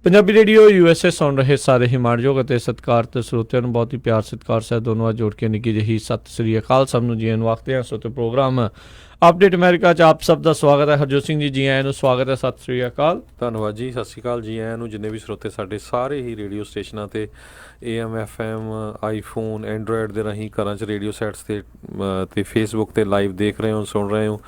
Punjabi radio USA ਸੁਣ ਰਹੇ ਸਾਰੇ ਹੀ ਮਾਣਯੋਗ ਅਤੇ ਸਤਿਕਾਰਤ ਸਰੋਤਿਆਂ ਨੂੰ ਬਹੁਤ ਹੀ ਪਿਆਰ ਸਤਿਕਾਰ ਸਹਿਤ ਦੋਨੋਂ ਜੋੜ ਕੇ ਨਿੱਕੀ ਜਿਹੀ ਸਤਿ ਸ੍ਰੀ ਅਕਾਲ ਸਭ ਨੂੰ ਜੀ ਨੂੰ ਆਖਦੇ ਹਾਂ। ਸੋ ਤੇ ਪ੍ਰੋਗਰਾਮ ਅਪਡੇਟ ਅਮਰੀਕਾ 'ਚ ਆਪ ਸਭ ਦਾ ਸਵਾਗਤ ਹੈ। ਹਰਜੋਤ ਸਿੰਘ ਜੀ ਆਇਆਂ ਨੂੰ ਸਵਾਗਤ ਹੈ। ਸਤਿ ਸ੍ਰੀ ਅਕਾਲ। ਧੰਨਵਾਦ ਜੀ, ਸਤਿ ਸ਼੍ਰੀ ਅਕਾਲ ਜੀ ਆਇਆਂ ਨੂੰ ਜਿੰਨੇ ਵੀ ਸਰੋਤੇ ਸਾਡੇ ਸਾਰੇ ਹੀ ਰੇਡੀਓ ਸਟੇਸ਼ਨਾਂ 'ਤੇ AM FM ਆਈਫੋਨ ਐਂਡਰੋਇਡ ਦੇ ਰਾਹੀਂ ਘਰਾਂ 'ਚ ਰੇਡੀਓ ਸੈਟਸ 'ਤੇ ਫੇਸਬੁੱਕ 'ਤੇ ਲਾਈਵ ਦੇਖ ਰਹੇ ਹੋ ਸੁਣ ਰਹੇ ਹੋ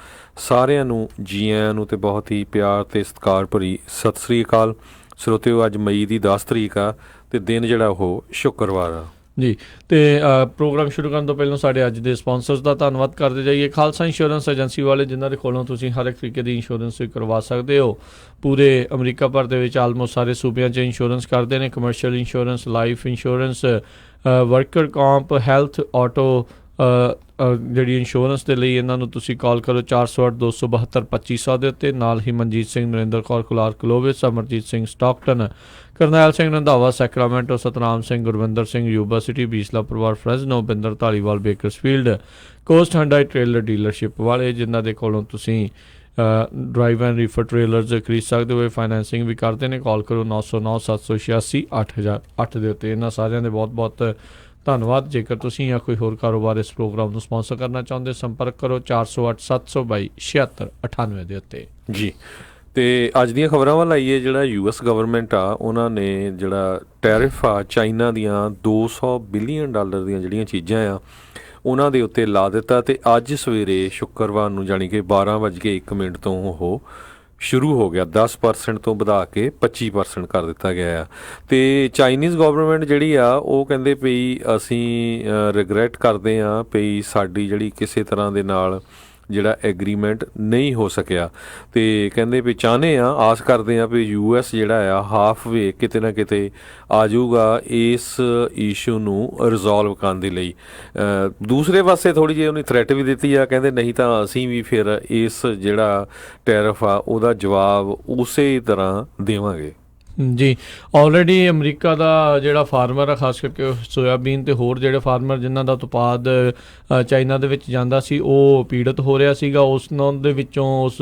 ਸਾਰਿਆਂ ਨੂੰ ਜੀ ਆਇਆਂ ਨੂੰ ਅਤੇ ਬਹੁਤ ਹੀ ਪਿਆਰ ਅਤੇ ਸਤਿਕਾਰ ਭਰੀ ਸਤਿ ਸ੍ਰੀ ਅਕਾਲ। ਸਰੋਤਿਓ ਅੱਜ ਮਈ ਦੀ 10 ਤਰੀਕ ਆ ਅਤੇ ਦਿਨ ਜਿਹੜਾ ਉਹ ਸ਼ੁੱਕਰਵਾਰ ਆ ਜੀ। ਅਤੇ ਪ੍ਰੋਗਰਾਮ ਸ਼ੁਰੂ ਕਰਨ ਤੋਂ ਪਹਿਲਾਂ ਸਾਡੇ ਅੱਜ ਦੇ ਸਪਾਂਸਰਸ ਦਾ ਧੰਨਵਾਦ ਕਰਦੇ ਜਾਈਏ। ਖਾਲਸਾ ਇੰਸ਼ੋਰੈਂਸ ਏਜੰਸੀ ਵਾਲੇ ਜਿਨ੍ਹਾਂ ਦੇ ਕੋਲੋਂ ਤੁਸੀਂ ਹਰ ਇੱਕ ਤਰੀਕੇ ਦੀ ਇੰਸ਼ੋਰੈਂਸ ਕਰਵਾ ਸਕਦੇ ਹੋ। ਪੂਰੇ ਅਮਰੀਕਾ ਭਰ ਦੇ ਵਿੱਚ ਆਲਮੋਸਟ ਸਾਰੇ ਸੂਬਿਆਂ 'ਚ ਇੰਸ਼ੋਰੈਂਸ ਕਰਦੇ ਨੇ। Commercial insurance, life insurance, worker comp, health, auto ਜਿਹੜੀ ਇੰਸ਼ੋਰੈਂਸ ਦੇ ਲਈ ਇਹਨਾਂ ਨੂੰ ਤੁਸੀਂ ਕਾਲ ਕਰੋ 408-272-2500 ਦੇ ਉੱਤੇ। ਨਾਲ ਹੀ Manjit Singh, Narinder Kaur, Kular Clovis, Amarjit Singh Stockton, Karnail Singh Randhawa Sacramento, Satnam Singh, Gurvinder Singh Yuba City, Bisla ਪਰਿਵਾਰ Fresno, Binder Dhaliwal Bakersfield, Coast Hyundai trailer dealership ਵਾਲੇ ਜਿਨ੍ਹਾਂ ਦੇ ਕੋਲੋਂ ਤੁਸੀਂ ਡਰਾਈਵ ਐਂਡ ਰੀਫਰ ਟ੍ਰੇਲਰਸ ਖਰੀਦ ਸਕਦੇ ਹੋਏ ਫਾਈਨੈਂਸਿੰਗ ਵੀ ਕਰਦੇ ਨੇ। ਕਾਲ ਕਰੋ 909-786-8008 ਦੇ ਉੱਤੇ। ਇਹਨਾਂ ਸਾਰਿਆਂ ਦੇ ਬਹੁਤ ਬਹੁਤ ਧੰਨਵਾਦ। ਜੇਕਰ ਤੁਸੀਂ ਜਾਂ ਕੋਈ ਹੋਰ ਕਾਰੋਬਾਰ ਇਸ ਪ੍ਰੋਗਰਾਮ ਨੂੰ ਸਪਾਂਸਰ ਕਰਨਾ ਚਾਹੁੰਦੇ ਸੰਪਰਕ ਕਰੋ 408-722-7698 ਦੇ ਉੱਤੇ ਜੀ। ਅਤੇ ਅੱਜ ਦੀਆਂ ਖਬਰਾਂ ਵੱਲ ਆਈਏ। ਜਿਹੜਾ US ਗਵਰਨਮੈਂਟ ਆ ਉਹਨਾਂ ਨੇ ਜਿਹੜਾ ਟੈਰਿਫ ਆ ਚਾਈਨਾ ਦੀਆਂ $200 ਬਿਲੀਅਨ ਦੀਆਂ ਜਿਹੜੀਆਂ ਚੀਜ਼ਾਂ ਆ ਉਹਨਾਂ ਦੇ ਉੱਤੇ ਲਾ ਦਿੱਤਾ ਅਤੇ ਅੱਜ ਸਵੇਰੇ ਸ਼ੁੱਕਰਵਾਰ ਨੂੰ ਜਾਣੀ ਕਿ 12:01 ਤੋਂ ਉਹ ਸ਼ੁਰੂ ਹੋ ਗਿਆ। 10% ਤੋਂ ਵਧਾ ਕੇ 25% ਕਰ ਦਿੱਤਾ ਗਿਆ ਆ। ਅਤੇ ਚਾਈਨੀਜ਼ ਗੌਵਰਨਮੈਂਟ ਜਿਹੜੀ ਆ ਉਹ ਕਹਿੰਦੇ ਪਈ ਅਸੀਂ ਰਿਗਰੈਟ ਕਰਦੇ ਹਾਂ ਪਈ ਸਾਡੀ ਜਿਹੜੀ ਕਿਸੇ ਤਰ੍ਹਾਂ ਦੇ ਨਾਲ ਜਿਹੜਾ ਐਗਰੀਮੈਂਟ ਨਹੀਂ ਹੋ ਸਕਿਆ ਅਤੇ ਕਹਿੰਦੇ ਵੀ ਚਾਹੁੰਦੇ ਹਾਂ ਆਸ ਕਰਦੇ ਹਾਂ ਵੀ US ਜਿਹੜਾ ਆ ਹਾਫ ਵੇ ਕਿਤੇ ਨਾ ਕਿਤੇ ਆ ਜਾਊਗਾ ਇਸ ਇਸ਼ੂ ਨੂੰ ਰਿਜ਼ੋਲਵ ਕਰਨ ਦੇ ਲਈ। ਦੂਸਰੇ ਪਾਸੇ ਥੋੜ੍ਹੀ ਜਿਹੀ ਉਹਨੇ ਥ੍ਰੈਟ ਵੀ ਦਿੱਤੀ ਆ, ਕਹਿੰਦੇ ਨਹੀਂ ਤਾਂ ਅਸੀਂ ਵੀ ਫਿਰ ਇਸ ਜਿਹੜਾ ਟੈਰਿਫ ਆ ਉਹਦਾ ਜਵਾਬ ਉਸੇ ਤਰ੍ਹਾਂ ਦੇਵਾਂਗੇ। ਜੀ। ਆਲਰੇਡੀ ਅਮਰੀਕਾ ਦਾ ਜਿਹੜਾ ਫਾਰਮਰ ਆ ਖਾਸ ਕਰਕੇ ਸੋਇਆਬੀਨ ਅਤੇ ਹੋਰ ਜਿਹੜੇ ਫਾਰਮਰ ਜਿਨ੍ਹਾਂ ਦਾ ਉਤਪਾਦ ਚਾਈਨਾ ਦੇ ਵਿੱਚ ਜਾਂਦਾ ਸੀ ਉਹ ਪੀੜਤ ਹੋ ਰਿਹਾ ਸੀਗਾ। ਉਸ ਦੇ ਵਿੱਚੋਂ ਉਸ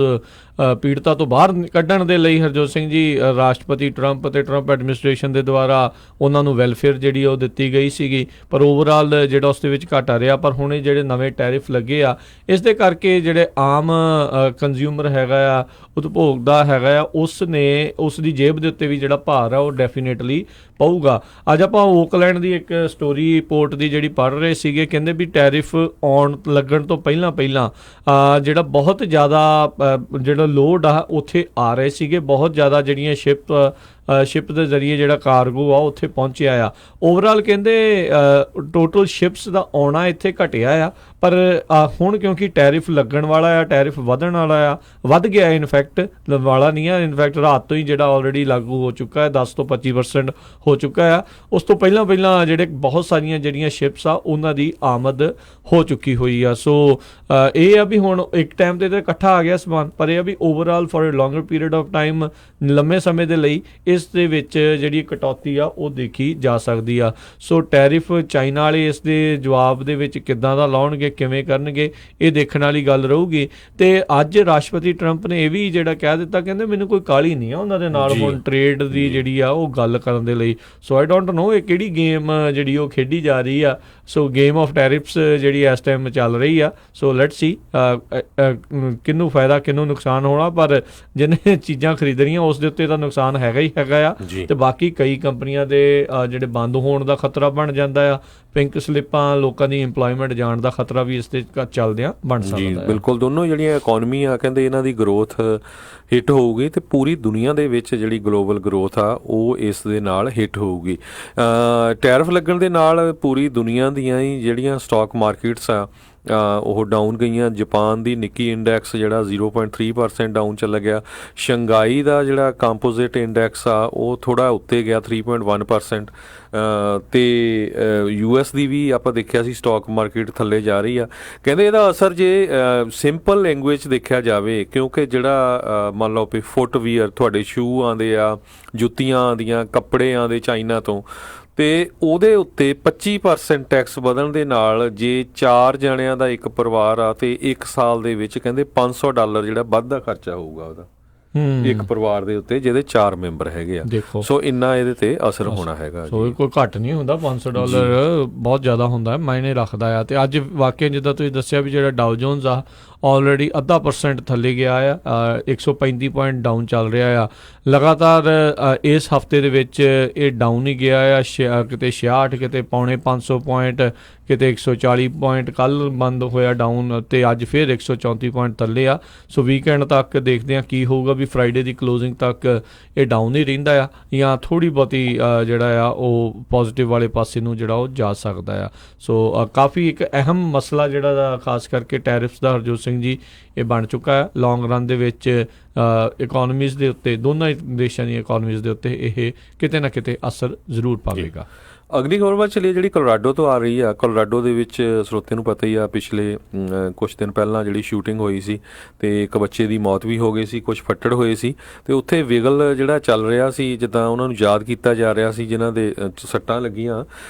ਪੀੜਤਾ ਤੋਂ ਬਾਹਰ ਕੱਢਣ ਦੇ ਲਈ ਹਰਜੋਤ ਸਿੰਘ ਜੀ ਰਾਸ਼ਟਰਪਤੀ ਟਰੰਪ ਅਤੇ ਟਰੰਪ ਐਡਮਿਨਿਸਟ੍ਰੇਸ਼ਨ ਦੇ ਦੁਆਰਾ ਉਹਨਾਂ ਨੂੰ ਵੈਲਫੇਅਰ ਜਿਹੜੀ ਉਹ ਦਿੱਤੀ ਗਈ ਸੀਗੀ, ਪਰ ਓਵਰਆਲ ਜਿਹੜਾ ਉਸ ਦੇ ਵਿੱਚ ਘਾਟਾ ਰਿਹਾ। ਪਰ ਹੁਣ ਇਹ ਜਿਹੜੇ ਨਵੇਂ ਟੈਰਿਫ ਲੱਗੇ ਆ ਇਸ ਦੇ ਕਰਕੇ ਜਿਹੜੇ ਆਮ ਕੰਜ਼ਿਊਮਰ ਹੈਗਾ ਆ, ਉਪਭੋਗਤਾ ਹੈਗਾ ਆ, ਉਸ ਦੀ ਜੇਬ ਦੇ ਉੱਤੇ ਵੀ ਜਿਹੜਾ ਭਾਰ ਆ ਉਹ ਡੈਫੀਨੇਟਲੀ ਪਊਗਾ। ਅੱਜ ਆਪਾਂ ਓਕਲੈਂਡ ਦੀ ਇੱਕ ਸਟੋਰੀ ਰਿਪੋਰਟ ਦੀ ਜਿਹੜੀ ਪੜ੍ਹ ਰਹੇ ਸੀਗੇ। ਕਹਿੰਦੇ ਵੀ ਟੈਰਿਫ ਲੱਗਣ ਤੋਂ ਪਹਿਲਾਂ ਜਿਹੜਾ ਬਹੁਤ ਜ਼ਿਆਦਾ ਜਿਹੜਾ ਲੋਡ ਆ ਉੱਥੇ ਆ ਰਹੇ ਸੀਗੇ। ਬਹੁਤ ਜ਼ਿਆਦਾ ਜਿਹੜੀਆਂ ਸ਼ਿਪ ਦੇ ਜ਼ਰੀਏ ਜਿਹੜਾ ਕਾਰਗੋ ਆ ਉੱਥੇ ਪਹੁੰਚਿਆ ਆ। ਓਵਰਆਲ ਕਹਿੰਦੇ ਟੋਟਲ ਸ਼ਿਪਸ ਦਾ ਆਉਣਾ ਇੱਥੇ ਘਟਿਆ ਆ, ਪਰ ਹੁਣ ਕਿਉਂਕਿ ਟੈਰਿਫ ਲੱਗਣ ਵਾਲਾ ਆ, ਟੈਰਿਫ ਵਧਣ ਵਾਲਾ ਆ, ਵੱਧ ਗਿਆ ਇਨਫੈਕਟ ਵਾਲਾ ਨਹੀਂ ਆ। ਇਨਫੈਕਟ ਰਾਤ ਤੋਂ ਹੀ ਜਿਹੜਾ ਆਲਰੇਡੀ ਲਾਗੂ ਹੋ ਚੁੱਕਾ ਹੈ, 10 ਤੋਂ 25% ਹੋ ਚੁੱਕਾ ਆ। ਉਸ ਤੋਂ ਪਹਿਲਾਂ ਜਿਹੜੇ ਬਹੁਤ ਸਾਰੀਆਂ ਜਿਹੜੀਆਂ ਸ਼ਿਪਸ ਆ ਉਹਨਾਂ ਦੀ ਆਮਦ ਹੋ ਚੁੱਕੀ ਹੋਈ ਆ। ਸੋ ਇਹ ਆ ਵੀ ਹੁਣ ਇੱਕ ਟਾਈਮ 'ਤੇ ਇਕੱਠਾ ਆ ਗਿਆ ਸਮਾਨ, ਪਰ ਇਹ ਆ ਵੀ overall for a longer period of time ਲੰਮੇ ਸਮੇਂ ਦੇ ਲਈ ਇਸ ਦੇ ਵਿੱਚ ਜਿਹੜੀ ਕਟੌਤੀ ਆ ਉਹ ਦੇਖੀ ਜਾ ਸਕਦੀ ਆ। ਸੋ ਟੈਰਿਫ ਚਾਈਨਾ ਵਾਲੇ ਇਸ ਦੇ ਜਵਾਬ ਦੇ ਵਿੱਚ ਕਿੱਦਾਂ ਦਾ ਲਾਉਣਗੇ, ਕਿਵੇਂ ਕਰਨਗੇ, ਇਹ ਦੇਖਣ ਵਾਲੀ ਗੱਲ ਰਹੂਗੀ। ਅਤੇ ਅੱਜ ਰਾਸ਼ਟਰਪਤੀ ਟਰੰਪ ਨੇ ਇਹ ਵੀ ਜਿਹੜਾ ਕਹਿ ਦਿੱਤਾ, ਕਹਿੰਦੇ ਮੈਨੂੰ ਕੋਈ ਕਾਹਲੀ ਨਹੀਂ ਆ ਉਹਨਾਂ ਦੇ ਨਾਲ ਹੁਣ ਟ੍ਰੇਡ ਦੀ ਜਿਹੜੀ ਆ ਉਹ ਗੱਲ ਕਰਨ ਦੇ ਲਈ। ਸੋ ਆਈ ਡੋਂਟ ਨੋ ਇਹ ਕਿਹੜੀ ਗੇਮ ਜਿਹੜੀ ਉਹ ਖੇਡੀ ਜਾ ਰਹੀ ਆ। ਸੋ ਗੇਮ ਆਫ ਟੈਰਿਫਸ ਜਿਹੜੀ ਇਸ ਟਾਈਮ ਚੱਲ ਰਹੀ ਆ। ਸੋ ਲੈਟਸ ਸੀ ਕਿਹਨੂੰ ਫਾਇਦਾ ਕਿਹਨੂੰ ਨੁਕਸਾਨ ਹੋਣਾ, ਪਰ ਜਿਹਨੇ ਚੀਜ਼ਾਂ ਖਰੀਦਣੀਆਂ ਉਸ ਦੇ ਉੱਤੇ ਤਾਂ ਨੁਕਸਾਨ ਹੈਗਾ ਹੀ ਹੈਗਾ ਆ। ਅਤੇ ਬਾਕੀ ਕਈ ਕੰਪਨੀਆਂ ਦੇ ਜਿਹੜੇ ਬੰਦ ਹੋਣ ਦਾ ਖਤਰਾ ਬਣ ਜਾਂਦਾ ਆ। ਪਿੰਕ ਸਲਿੱਪਾਂ, ਲੋਕਾਂ ਦੀ ਇੰਪਲੋਇਮੈਂਟ ਜਾਣ ਦਾ ਖਤਰਾ ਵੀ ਇਸ 'ਤੇ ਚੱਲਦਿਆਂ ਬਣ ਸਕਦਾ। ਬਿਲਕੁਲ ਦੋਨੋਂ ਜਿਹੜੀਆਂ ਇਕੋਨਮੀ ਆ ਕਹਿੰਦੇ ਇਹਨਾਂ ਦੀ ਗਰੋਥ ਹਿੱਟ ਹੋਊਗੀ ਅਤੇ ਪੂਰੀ ਦੁਨੀਆ ਦੇ ਵਿੱਚ ਜਿਹੜੀ ਗਲੋਬਲ ਗਰੋਥ ਆ ਉਹ ਇਸ ਦੇ ਨਾਲ ਹਿੱਟ ਹੋਊਗੀ। ਟੈਰਿਫ ਲੱਗਣ ਦੇ ਨਾਲ ਪੂਰੀ ਦੁਨੀਆ ਦੀਆਂ ਹੀ ਜਿਹੜੀਆਂ ਸਟਾਕ ਮਾਰਕੀਟਸ ਆ ਉਹ ਡਾਊਨ ਗਈਆਂ। ਜਾਪਾਨ ਦੀ ਨਿੱਕੀ ਇੰਡੈਕਸ ਜਿਹੜਾ 0.3% ਡਾਊਨ ਚੱਲ ਗਿਆ। ਸ਼ੰਘਾਈ ਦਾ ਜਿਹੜਾ ਕੰਪੋਜ਼ਿਟ ਇੰਡੈਕਸ ਆ ਉਹ ਥੋੜ੍ਹਾ ਉੱਤੇ ਗਿਆ 3.1%। ਅਤੇ US ਦੀ ਵੀ ਆਪਾਂ ਦੇਖਿਆ ਸੀ ਸਟਾਕ ਮਾਰਕੀਟ ਥੱਲੇ ਜਾ ਰਹੀ ਆ। ਕਹਿੰਦੇ ਇਹਦਾ ਅਸਰ ਜੇ ਸਿੰਪਲ ਲੈਂਗੁਏਜ ਦੇਖਿਆ ਜਾਵੇ, ਕਿਉਂਕਿ ਜਿਹੜਾ ਮੰਨ ਲਓ ਵੀ ਫੁੱਟਵੀਅਰ ਤੁਹਾਡੇ ਸ਼ੂ ਆਉਂਦੇ ਆ, ਜੁੱਤੀਆਂ ਆਉਂਦੀਆਂ, ਕੱਪੜੇ ਆਉਂਦੇ ਚਾਈਨਾ ਤੋਂ, ਅਤੇ ਉਹਦੇ ਉੱਤੇ 25% ਟੈਕਸ ਵਧਣ ਦੇ ਨਾਲ ਜੇ 4 ਜਣਿਆਂ ਦਾ ਇੱਕ ਪਰਿਵਾਰ ਆ ਅਤੇ 1 ਸਾਲ ਦੇ ਵਿੱਚ ਕਹਿੰਦੇ $500 ਜਿਹੜਾ ਵੱਧ ਦਾ ਖਰਚਾ ਹੋਊਗਾ ਉਹਦਾ। ਇੱਕ ਪਰਿਵਾਰ ਦੇ ਉੱਤੇ ਜਿਹਦੇ 4 ਮੈਂਬਰ ਹੈਗੇ ਆ। ਦੇਖੋ ਸੋ ਇੰਨਾ ਇਹਦੇ ਤੇ ਅਸਰ ਹੋਣਾ ਹੈਗਾ। ਸੋ ਕੋਈ ਘੱਟ ਨਹੀਂ ਹੁੰਦਾ, $500 ਬਹੁਤ ਜ਼ਿਆਦਾ ਹੁੰਦਾ ਹੈ, ਮਾਇਨੇ ਰੱਖਦਾ ਆ। ਤੇ ਅੱਜ ਵਾਕਿਆ ਜਿੱਦਾਂ ਤੁਸੀਂ ਦੱਸਿਆ ਵੀ ਜਿਹੜਾ ਡਾਓ ਜੋਨਸ ਆ ਆਲਰੇਡੀ 0.5% ਥੱਲੇ ਗਿਆ ਆ, 135 ਪੁਆਇੰਟ ਡਾਊਨ ਚੱਲ ਰਿਹਾ ਆ ਲਗਾਤਾਰ। ਇਸ ਹਫਤੇ ਦੇ ਵਿੱਚ ਇਹ ਡਾਊਨ ਹੀ ਗਿਆ ਆ, ਕਿਤੇ 66 ਕਿਤੇ ਪੌਣੇ 500 ਪੁਆਇੰਟ, ਕਿਤੇ 140 ਪੁਆਇੰਟ ਕੱਲ ਬੰਦ ਹੋਇਆ ਡਾਊਨ, ਤੇ ਅੱਜ ਫਿਰ 134 ਪੁਆਇੰਟ ਥੱਲੇ ਆ। ਸੋ ਵੀਕਐਂਡ ਤੱਕ ਦੇਖਦੇ ਹਾਂ ਕੀ ਹੋਊਗਾ, ਵੀ ਫਰਾਈਡੇ ਦੀ ਕਲੋਜ਼ਿੰਗ ਤੱਕ ਇਹ ਡਾਊਨ ਹੀ ਰਹਿੰਦਾ ਆ ਜਾਂ ਥੋੜ੍ਹੀ ਬਹੁਤੀ ਜਿਹੜਾ ਆ ਉਹ ਪੋਜ਼ੀਟਿਵ ਵਾਲੇ ਪਾਸੇ ਨੂੰ ਜਿਹੜਾ ਉਹ ਜਾ ਸਕਦਾ ਆ। ਸੋ ਕਾਫੀ ਇੱਕ ਅਹਿਮ ਮਸਲਾ ਜਿਹੜਾ ਖਾਸ ਕਰਕੇ ਟੈਰਿਫਸ ਦਾ ਹਰਜੋਤ ਸਿੰਘ ਜੀ ਇਹ ਬਣ ਚੁੱਕਾ ਹੈ ਲੌਂਗ ਰਨ ਦੇ ਵਿੱਚ। ਇਕੋਨਮੀਜ਼ ਦੇ ਉੱਤੇ, ਦੋਨਾਂ ਦੇਸ਼ਾਂ ਦੀਆਂ ਇਕੋਨਮੀਜ਼ ਦੇ ਉੱਤੇ ਇਹ ਕਿਤੇ ਨਾ ਕਿਤੇ ਅਸਰ ਜ਼ਰੂਰ ਪਾਵੇਗਾ। ਅਗਲੀ ਖਬਰ ਵੱਲ ਚੱਲੀਏ, ਜਿਹੜੀ ਕੋਲੋਰਾਡੋ ਤੋਂ ਆ ਰਹੀ ਆ। ਕੋਲੋਰਾਡੋ ਦੇ ਵਿੱਚ ਸਰੋਤੇ ਨੂੰ ਪਤਾ ਹੀ ਆ, ਪਿਛਲੇ ਕੁਝ ਦਿਨ ਪਹਿਲਾਂ ਜਿਹੜੀ ਸ਼ੂਟਿੰਗ ਹੋਈ ਸੀ ਤੇ ਇੱਕ ਬੱਚੇ ਦੀ ਮੌਤ ਵੀ ਹੋ ਗਈ ਸੀ, ਕੁਝ ਫੱਟੜ ਹੋਏ ਸੀ, ਤੇ ਉੱਥੇ ਵਿਗਲ ਜਿਹੜਾ ਚੱਲ ਰਿਹਾ ਸੀ, ਜਿੱਦਾਂ ਉਹਨਾਂ ਨੂੰ ਯਾਦ ਕੀਤਾ ਜਾ ਰਿਹਾ ਸੀ ਜਿਨ੍ਹਾਂ ਦੇ ਸੱਟਾਂ ਲੱਗੀਆਂ,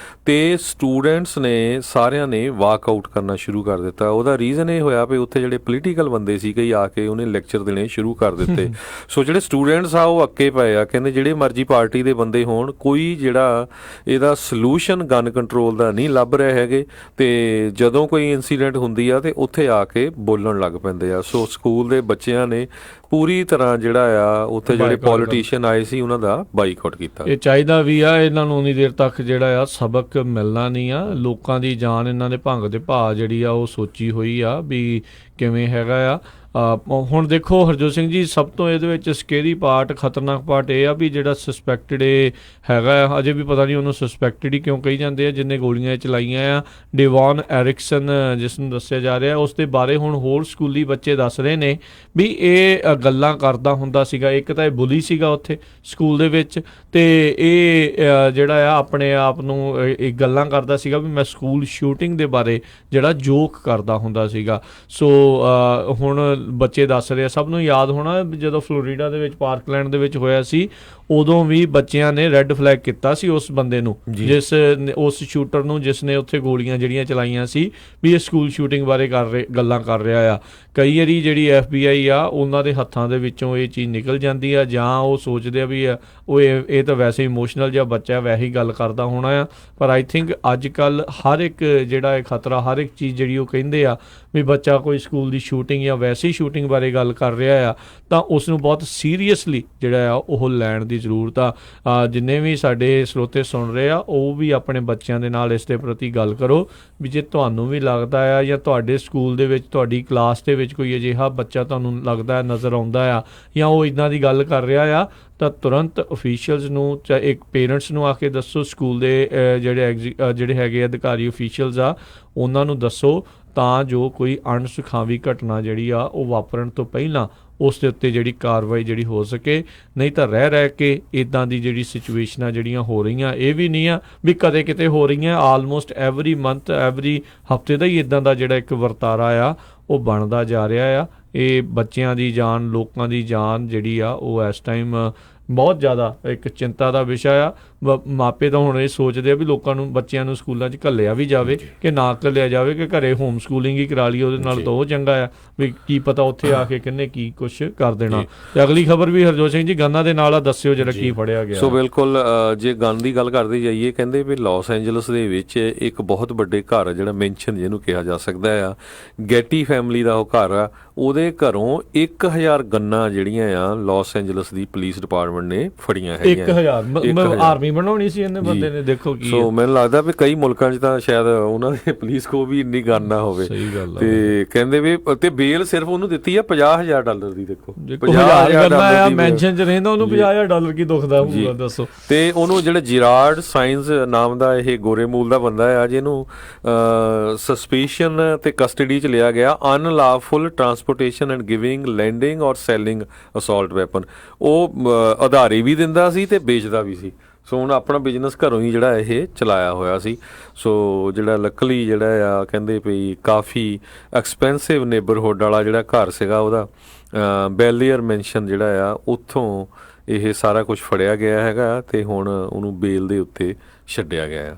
ਤੇ ਸਟੂਡੈਂਟਸ ਨੇ ਸਾਰਿਆਂ ਨੇ ਵਾਕ ਆਊਟ ਕਰਨਾ ਸ਼ੁਰੂ ਕਰ ਦਿੱਤਾ। ਉਹਦਾ ਰੀਜ਼ਨ ਇਹ ਹੋਇਆ ਵੀ ਉੱਥੇ ਜਿਹੜੇ ਪੋਲੀਟੀਕਲ ਬੰਦੇ ਸੀ ਕਈ ਆ ਕੇ ਉਹਨੇ ਲੈਕਚਰ ਦੇਣੇ ਸ਼ੁਰੂ ਕਰ ਦਿੱਤੇ। ਸੋ ਜਿਹੜੇ ਸਟੂਡੈਂਟਸ ਆ ਉਹ ਅੱਕੇ ਪਏ ਆ, ਕਹਿੰਦੇ ਜਿਹੜੇ ਮਰਜ਼ੀ ਪਾਰਟੀ ਦੇ ਬੰਦੇ ਹੋਣ, ਕੋਈ ਜਿਹੜਾ ਇਹਦਾ ਸੋਲੂਸ਼ਨ ਗਨ ਕੰਟਰੋਲ ਦਾ ਨਹੀਂ ਲੱਭ ਰਹੇ ਹੈਗੇ, ਤੇ ਜਦੋਂ ਕੋਈ ਇਨਸੀਡੈਂਟ ਹੁੰਦੀ ਆ ਤੇ ਉੱਥੇ ਆ ਕੇ ਬੋਲਣ ਲੱਗ ਪੈਂਦੇ ਆ। ਸੋ ਸਕੂਲ ਦੇ ਬੱਚਿਆਂ ਨੇ ਪੂਰੀ ਤਰ੍ਹਾਂ ਜਿਹੜਾ ਆ ਉੱਥੇ ਜਿਹੜੇ ਪੋਲੀਟੀਸ਼ੀਅਨ ਆਏ ਸੀ ਉਹਨਾਂ ਦਾ ਬਾਈਕਾਟ ਕੀਤਾ। ਇਹ ਚਾਹੀਦਾ ਵੀ ਆ ਇਹਨਾਂ ਨੂੰ ਉਨੀ ਦੇਰ ਤੱਕ ਜਿਹੜਾ ਆ ਸਬਕ ਮਿਲਣਾ ਨਹੀਂ ਆ। ਲੋਕਾਂ ਦੀ ਜਾਨ ਇਹਨਾਂ ਦੇ ਭੰਗ ਦੇ ਭਾਅ ਜਿਹੜੀ ਆ ਉਹ ਸੋਚੀ ਹੋਈ ਆ ਵੀ ਕਿਵੇਂ ਹੈਗਾ ਆ। ਹੁਣ ਦੇਖੋ ਹਰਜੋਤ ਸਿੰਘ ਜੀ, ਸਭ ਤੋਂ ਇਹਦੇ ਵਿੱਚ ਸਕੇਰੀ ਪਾਰਟ, ਖਤਰਨਾਕ ਪਾਰਟ ਇਹ ਆ ਵੀ ਜਿਹੜਾ ਸਸਪੈਕਟਡ ਹੈਗਾ ਆ, ਅਜੇ ਵੀ ਪਤਾ ਨਹੀਂ ਉਹਨੂੰ ਸਸਪੈਕਟਡ ਹੀ ਕਿਉਂ ਕਹੀ ਜਾਂਦੇ ਆ, ਜਿਹਨੇ ਗੋਲੀਆਂ ਚਲਾਈਆਂ ਆ, ਡੇਵੌਨ ਐਰਿਕਸਨ ਜਿਸ ਨੂੰ ਦੱਸਿਆ ਜਾ ਰਿਹਾ। ਉਸ ਦੇ ਬਾਰੇ ਹੁਣ ਹੋਰ ਸਕੂਲੀ ਬੱਚੇ ਦੱਸ ਰਹੇ ਨੇ ਵੀ ਇਹ ਗੱਲਾਂ ਕਰਦਾ ਹੁੰਦਾ ਸੀਗਾ। ਇੱਕ ਤਾਂ ਇਹ ਬੁਲੀ ਸੀਗਾ ਉੱਥੇ ਸਕੂਲ ਦੇ ਵਿੱਚ, ਤੇ ਇਹ ਜਿਹੜਾ ਆ ਆਪਣੇ ਆਪ ਨੂੰ ਇਹ ਗੱਲਾਂ ਕਰਦਾ ਸੀਗਾ ਵੀ ਮੈਂ ਸਕੂਲ ਸ਼ੂਟਿੰਗ ਦੇ ਬਾਰੇ ਜਿਹੜਾ ਜੋਕ ਕਰਦਾ ਹੁੰਦਾ ਸੀਗਾ। ਸੋ ਹੁਣ ਬੱਚੇ ਦੱਸ ਰਹੇ ਆ, ਸਭ ਨੂੰ ਯਾਦ ਹੋਣਾ ਜਦੋਂ ਫਲੋਰੀਡਾ ਦੇ ਵਿੱਚ ਪਾਰਕਲੈਂਡ ਦੇ ਵਿੱਚ ਹੋਇਆ ਸੀ, ਉਦੋਂ ਵੀ ਬੱਚਿਆਂ ਨੇ ਰੈੱਡ ਫਲੈਗ ਕੀਤਾ ਸੀ ਉਸ ਬੰਦੇ ਨੂੰ, ਉਸ ਸ਼ੂਟਰ ਨੂੰ ਜਿਸ ਨੇ ਉੱਥੇ ਗੋਲੀਆਂ ਜਿਹੜੀਆਂ ਚਲਾਈਆਂ ਸੀ, ਵੀ ਇਹ ਸਕੂਲ ਸ਼ੂਟਿੰਗ ਬਾਰੇ ਗੱਲਾਂ ਕਰ ਰਿਹਾ ਆ। ਕਈ ਵਾਰੀ ਜਿਹੜੀ FBI ਆ ਉਹਨਾਂ ਦੇ ਹੱਥਾਂ ਦੇ ਵਿੱਚੋਂ ਇਹ ਚੀਜ਼ ਨਿਕਲ ਜਾਂਦੀ ਆ, ਜਾਂ ਉਹ ਸੋਚਦੇ ਆ ਵੀ ਉਹ ਇਹ ਤਾਂ ਵੈਸੇ ਇਮੋਸ਼ਨਲ ਜਿਹਾ ਬੱਚਾ ਵੈਸੇ ਹੀ ਗੱਲ ਕਰਦਾ ਹੋਣਾ ਆ। ਪਰ ਆਈ ਥਿੰਕ ਅੱਜ ਕੱਲ੍ਹ ਹਰ ਇੱਕ ਜਿਹੜਾ ਇਹ ਖਤਰਾ, ਹਰ ਇੱਕ ਚੀਜ਼ ਜਿਹੜੀ ਉਹ ਕਹਿੰਦੇ ਆ ਵੀ ਬੱਚਾ ਕੋਈ ਸਕੂਲ ਦੀ ਸ਼ੂਟਿੰਗ ਜਾਂ ਵੈਸੀ ਸ਼ੂਟਿੰਗ ਬਾਰੇ ਗੱਲ ਕਰ ਰਿਹਾ ਆ, ਤਾਂ ਉਸ ਨੂੰ ਬਹੁਤ ਸੀਰੀਅਸਲੀ ਜਿਹੜਾ ਆ ਉਹ ਲੈਣ ਦੀ ਜ਼ਰੂਰਤ ਆ। ਜਿੰਨੇ ਵੀ ਸਾਡੇ ਸਰੋਤੇ ਸੁਣ ਰਹੇ ਆ ਉਹ ਵੀ ਆਪਣੇ ਬੱਚਿਆਂ ਦੇ ਨਾਲ ਇਸ ਦੇ ਪ੍ਰਤੀ ਗੱਲ ਕਰੋ ਵੀ ਜੇ ਤੁਹਾਨੂੰ ਵੀ ਲੱਗਦਾ ਆ ਜਾਂ ਤੁਹਾਡੇ ਸਕੂਲ ਦੇ ਵਿੱਚ, ਤੁਹਾਡੀ ਕਲਾਸ ਦੇ ਵਿੱਚ ਕੋਈ ਅਜਿਹਾ ਬੱਚਾ ਤੁਹਾਨੂੰ ਲੱਗਦਾ ਨਜ਼ਰ ਆਉਂਦਾ ਆ ਜਾਂ ਉਹ ਇੱਦਾਂ ਦੀ ਗੱਲ ਕਰ ਰਿਹਾ ਆ, ਤਾਂ ਤੁਰੰਤ ਅਫੀਸ਼ੀਅਲਸ ਨੂੰ, ਚਾਹੇ ਇੱਕ ਪੇਰੈਂਟਸ ਨੂੰ ਆ ਕੇ ਦੱਸੋ, ਸਕੂਲ ਦੇ ਜਿਹੜੇ ਹੈਗੇ ਅਧਿਕਾਰੀ ਅਫੀਸ਼ੀਅਲਸ ਆ ਉਹਨਾਂ ਨੂੰ ਦੱਸੋ, ਤਾਂ ਜੋ ਕੋਈ ਅਣਸੁਖਾਵੀ ਘਟਨਾ ਜਿਹੜੀ ਆ ਉਹ ਵਾਪਰਨ ਤੋਂ ਪਹਿਲਾਂ ਉਸ ਦੇ ਉੱਤੇ ਜਿਹੜੀ ਕਾਰਵਾਈ ਜਿਹੜੀ ਹੋ ਸਕੇ। ਨਹੀਂ ਤਾਂ ਰਹਿ ਕੇ ਇੱਦਾਂ ਦੀ ਜਿਹੜੀ ਸਿਚੁਏਸ਼ਨਾਂ ਜਿਹੜੀਆਂ ਹੋ ਰਹੀਆਂ, ਇਹ ਵੀ ਨਹੀਂ ਆ ਵੀ ਕਦੇ ਕਿਤੇ ਹੋ ਰਹੀਆਂ, ਆਲਮੋਸਟ ਐਵਰੀ ਮੰਥ, ਐਵਰੀ ਹਫਤੇ ਦਾ ਹੀ ਇੱਦਾਂ ਦਾ ਜਿਹੜਾ ਇੱਕ ਵਰਤਾਰਾ ਆ ਉਹ ਬਣਦਾ ਜਾ ਰਿਹਾ ਆ। ਇਹ ਬੱਚਿਆਂ ਦੀ ਜਾਨ, ਲੋਕਾਂ ਦੀ ਜਾਨ ਜਿਹੜੀ ਆ ਉਹ ਇਸ ਟਾਈਮ ਬਹੁਤ ਜ਼ਿਆਦਾ ਇੱਕ ਚਿੰਤਾ ਦਾ ਵਿਸ਼ਾ ਆ। ਮਾਪੇ ਤਾਂ ਹੁਣ ਇਹ ਸੋਚਦੇ ਆ ਵੀ ਲੋਕਾਂ ਨੂੰ, ਬੱਚਿਆਂ ਨੂੰ ਸਕੂਲਾਂ 'ਚ ਘੱਲਿਆ ਵੀ ਜਾਵੇ ਕਿ ਨਾ ਘੱਲਿਆ ਜਾਵੇ, ਕਿ ਘਰੇ ਹੋਮ ਸਕੂਲਿੰਗ ਹੀ ਕਰਾ ਲਈ, ਉਹਦੇ ਨਾਲ ਤਾਂ ਉਹ ਚੰਗਾ ਆ ਵੀ ਕੀ ਪਤਾ ਉੱਥੇ ਆ ਕੇ ਕਿੰਨੇ ਕੀ ਕੁਛ ਕਰ ਦੇਣਾ। ਤੇ ਅਗਲੀ ਖਬਰ ਵੀ ਹਰਜੋਤ ਸਿੰਘ ਜੀ ਗੰਨਾਂ ਦੇ ਨਾਲ ਆ, ਦੱਸਿਓ ਜਿਹੜਾ ਕੀ ਫੜਿਆ ਗਿਆ। ਸੋ ਬਿਲਕੁਲ, ਜੇ ਗਨ ਦੀ ਗੱਲ ਕਰਦੇ ਜਾਈਏ, ਕਹਿੰਦੇ ਵੀ ਲਾਸ ਐਂਜਲਸ ਦੇ ਵਿੱਚ ਇੱਕ ਬਹੁਤ ਵੱਡੇ ਘਰ ਜਿਹੜਾ ਮੈਂਸ਼ਨ ਜਿਹਨੂੰ ਕਿਹਾ ਜਾ ਸਕਦਾ ਆ, ਗੈਟੀ ਫੈਮਿਲੀ ਦਾ ਉਹ ਘਰ ਆ, ਉਹਦੇ ਘਰੋਂ 1000 ਗੰਨਾਂ ਜਿਹੜੀਆਂ ਆ ਲਾਸ ਐਂਜਲਸ ਦੀ ਪੁਲਿਸ ਡਿਪਾਰਟਮੈਂਟ ਨੇ ਫੜੀਆਂ ਹੈਗੀਆਂ। 1000 ਆਰਮੀ ਬਣਾਉਣੀ ਸੀ ਇਹਨੇ ਬੰਦੇ ਨੇ, ਦੇਖੋ ਕੀ। ਸੋ ਮੈਨੂੰ ਲੱਗਦਾ ਵੀ ਕਈ ਮੁਲਕਾਂ 'ਚ ਤਾਂ ਸ਼ਾਇਦ ਉਹਨਾਂ ਦੇ ਪੁਲਿਸ ਕੋ ਵੀ ਇੰਨੀ ਗਨ ਨਾ ਹੋਵੇ। ਸਹੀ ਗੱਲ ਆ। ਤੇ ਕਹਿੰਦੇ ਵੀ ਤੇ ਬੇਲ ਸਿਰਫ ਉਹਨੂੰ ਦਿੱਤੀ ਆ $50,000 ਦੀ। ਦੇਖੋ $50,000 ਮੈਂਸ਼ਨ 'ਚ ਰਹਿੰਦਾ, ਉਹਨੂੰ $50,000 ਕੀ ਦੁਖਦਾ ਹੋਊਗਾ ਦੱਸੋ। ਤੇ ਉਹਨੂੰ ਜਿਹੜੇ ਜਿਰਾਰਡ ਸਾਇੰਸ ਨਾਮ ਦਾ ਇਹ ਗੋਰੇ ਮੂਲ ਦਾ ਬੰਦਾ ਆ, ਜਿਹਨੂੰ ਸਸਪੀਸ਼ਨ ਤੇ ਕਸਟਡੀ 'ਚ ਲਿਆ ਗਿਆ, ਅਨਲਾਫੁਲ ਟਰਾਂਸਪੋਰਟੇਸ਼ਨ ਐਂਡ ਗਿਵਿੰਗ, ਲੈਂਡਿੰਗ ਔਰ ਸੈਲਿੰਗ ਅਸੌਲਟ ਵੈਪਨ। ਉਹ ਉਧਾਰੀ ਵੀ ਦਿੰਦਾ ਸੀ ਤੇ ਵੇਚਦਾ ਵੀ ਸੀ। ਸੋ ਹੁਣ ਆਪਣਾ ਬਿਜ਼ਨਸ ਘਰੋਂ ਹੀ ਜਿਹੜਾ ਇਹ ਚਲਾਇਆ ਹੋਇਆ ਸੀ। ਸੋ ਜਿਹੜਾ ਲੱਕਲੀ ਜਿਹੜਾ ਆ, ਕਹਿੰਦੇ ਵੀ ਕਾਫੀ ਐਕਸਪੈਂਸਿਵ ਨੇਬਰਹੁੱਡ ਵਾਲਾ ਜਿਹੜਾ ਘਰ ਸੀਗਾ ਉਹਦਾ, ਬੈਲੀਅਰ ਮੈਂਸ਼ਨ ਜਿਹੜਾ ਆ, ਉੱਥੋਂ ਇਹ ਸਾਰਾ ਕੁਝ ਫੜਿਆ ਗਿਆ ਹੈਗਾ ਤੇ ਹੁਣ ਉਹਨੂੰ ਬੇਲ ਦੇ ਉੱਤੇ ਛੱਡਿਆ ਗਿਆ ਆ।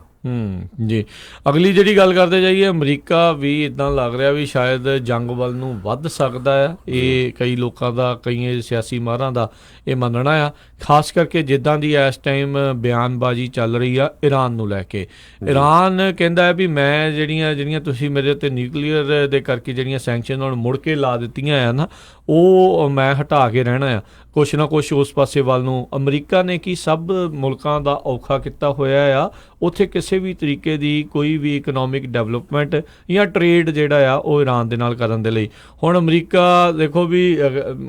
ਜੀ। ਅਗਲੀ ਜਿਹੜੀ ਗੱਲ ਕਰਦੇ ਜਾਈਏ, ਅਮਰੀਕਾ ਵੀ ਇਦਾਂ ਲੱਗ ਰਿਹਾ ਵੀ ਸ਼ਾਇਦ ਜੰਗ ਵੱਲ ਨੂੰ ਵੱਧ ਸਕਦਾ ਆ। ਇਹ ਕਈ ਲੋਕਾਂ ਦਾ, ਕਈ ਸਿਆਸੀ ਮਾਹਰਾਂ ਦਾ ਇਹ ਮੰਨਣਾ ਆ, ਖਾਸ ਕਰਕੇ ਜਿੱਦਾਂ ਦੀ ਇਸ ਟਾਈਮ ਬਿਆਨਬਾਜ਼ੀ ਚੱਲ ਰਹੀ ਆ ਈਰਾਨ ਨੂੰ ਲੈ ਕੇ। ਈਰਾਨ ਕਹਿੰਦਾ ਹੈ ਵੀ ਮੈਂ ਜਿਹੜੀਆਂ ਤੁਸੀਂ ਮੇਰੇ ਉੱਤੇ ਨਿਊਕਲੀਅਰ ਦੇ ਕਰਕੇ ਜਿਹੜੀਆਂ ਸੈਂਕਸ਼ਨ ਹੁਣ ਮੁੜ ਕੇ ਲਾ ਦਿੱਤੀਆਂ ਆ ਨਾ, ਉਹ ਮੈਂ ਹਟਾ ਕੇ ਰਹਿਣਾ ਆ। ਕੁਛ ਨਾ ਕੁਛ ਉਸ ਪਾਸੇ ਵੱਲ ਨੂੰ ਅਮਰੀਕਾ ਨੇ ਕੀ ਸਭ ਮੁਲਕਾਂ ਦਾ ਔਖਾ ਕੀਤਾ ਹੋਇਆ ਆ। ਉੱਥੇ ਕਿਸੇ ਵੀ ਤਰੀਕੇ ਦੀ ਕੋਈ ਵੀ ਇਕਨੋਮਿਕ ਡਿਵੈਲਪਮੈਂਟ ਜਾਂ ਟਰੇਡ ਜਿਹੜਾ ਆ ਉਹ ਈਰਾਨ ਦੇ ਨਾਲ ਕਰਨ ਦੇ ਲਈ। ਹੁਣ ਅਮਰੀਕਾ ਦੇਖੋ ਵੀ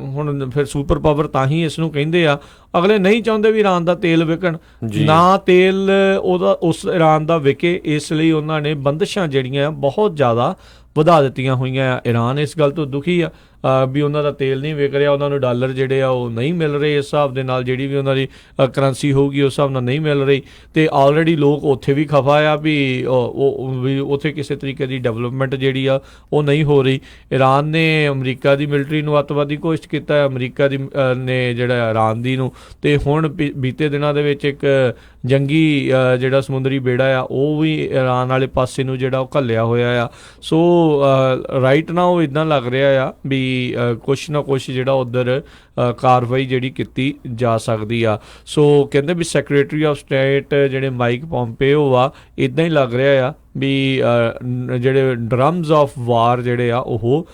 ਹੁਣ ਫਿਰ ਸੁਪਰ ਪਾਵਰ ਤਾਂ ਹੀ ਇਸ ਨੂੰ ਕਹਿੰਦੇ ਆ, ਅਗਲੇ ਨਹੀਂ ਚਾਹੁੰਦੇ ਵੀ ਈਰਾਨ ਦਾ ਤੇਲ ਵਿਕਣ, ਨਾ ਤੇਲ ਉਹਦਾ ਉਸ ਈਰਾਨ ਦਾ ਵਿਕੇ। ਇਸ ਲਈ ਉਹਨਾਂ ਨੇ ਬੰਦਿਸ਼ਾਂ ਜਿਹੜੀਆਂ ਬਹੁਤ ਜ਼ਿਆਦਾ ਵਧਾ ਦਿੱਤੀਆਂ ਹੋਈਆਂ ਆ। ਈਰਾਨ ਇਸ ਗੱਲ ਤੋਂ ਦੁਖੀ ਆ ਵੀ ਉਹਨਾਂ ਦਾ ਤੇਲ ਨਹੀਂ ਵਿਕ ਰਿਹਾ, ਉਹਨਾਂ ਨੂੰ ਡਾਲਰ ਜਿਹੜੇ ਆ ਉਹ ਨਹੀਂ ਮਿਲ ਰਹੇ ਇਸ ਹਿਸਾਬ ਦੇ ਨਾਲ, ਜਿਹੜੀ ਵੀ ਉਹਨਾਂ ਦੀ ਕਰੰਸੀ ਹੋਊਗੀ ਉਸ ਹਿਸਾਬ ਨਾਲ ਨਹੀਂ ਮਿਲ ਰਹੀ। ਅਤੇ ਆਲਰੇਡੀ ਲੋਕ ਉੱਥੇ ਵੀ ਖਫਾ ਆ ਵੀ ਉੱਥੇ ਕਿਸੇ ਤਰੀਕੇ ਦੀ ਡਿਵੈਲਪਮੈਂਟ ਜਿਹੜੀ ਆ ਉਹ ਨਹੀਂ ਹੋ ਰਹੀ। ਈਰਾਨ ਨੇ ਅਮਰੀਕਾ ਦੀ ਮਿਲਟਰੀ ਨੂੰ ਅੱਤਵਾਦੀ ਘੋਸ਼ਿਤ ਕੀਤਾ, ਅਮਰੀਕਾ ਦੀ ਨੇ ਜਿਹੜਾ ਈਰਾਨ ਦੀ ਨੂੰ। ਅਤੇ ਹੁਣ ਬੀਤੇ ਦਿਨਾਂ ਦੇ ਵਿੱਚ ਇੱਕ ਜੰਗੀ ਜਿਹੜਾ ਸਮੁੰਦਰੀ ਬੇੜਾ ਆ ਉਹ ਵੀ ਈਰਾਨ ਵਾਲੇ ਪਾਸੇ ਨੂੰ ਜਿਹੜਾ ਉਹ ਘੱਲਿਆ ਹੋਇਆ ਆ। ਸੋ ਰਾਈਟ ਨਾ ਉਹ ਇੱਦਾਂ ਲੱਗ ਰਿਹਾ ਆ ਵੀ ਕੁਛ ਨਾ ਕੁਛ ਜਿਹੜਾ ਉੱਧਰ ਕਾਰਵਾਈ ਜਿਹੜੀ ਕੀਤੀ ਜਾ ਸਕਦੀ ਆ। ਸੋ ਕਹਿੰਦੇ ਵੀ ਸੈਕਟਰੀ ਆਫ ਸਟੇਟ ਜਿਹੜੇ ਮਾਈਕ ਪੋਂਪੇਓ ਆ, ਇੱਦਾਂ ਹੀ ਲੱਗ ਰਿਹਾ ਆ ਵੀ ਜਿਹੜੇ ਡਰਮਜ਼ ਆਫ ਵਾਰ ਜਿਹੜੇ ਆ ਉਹ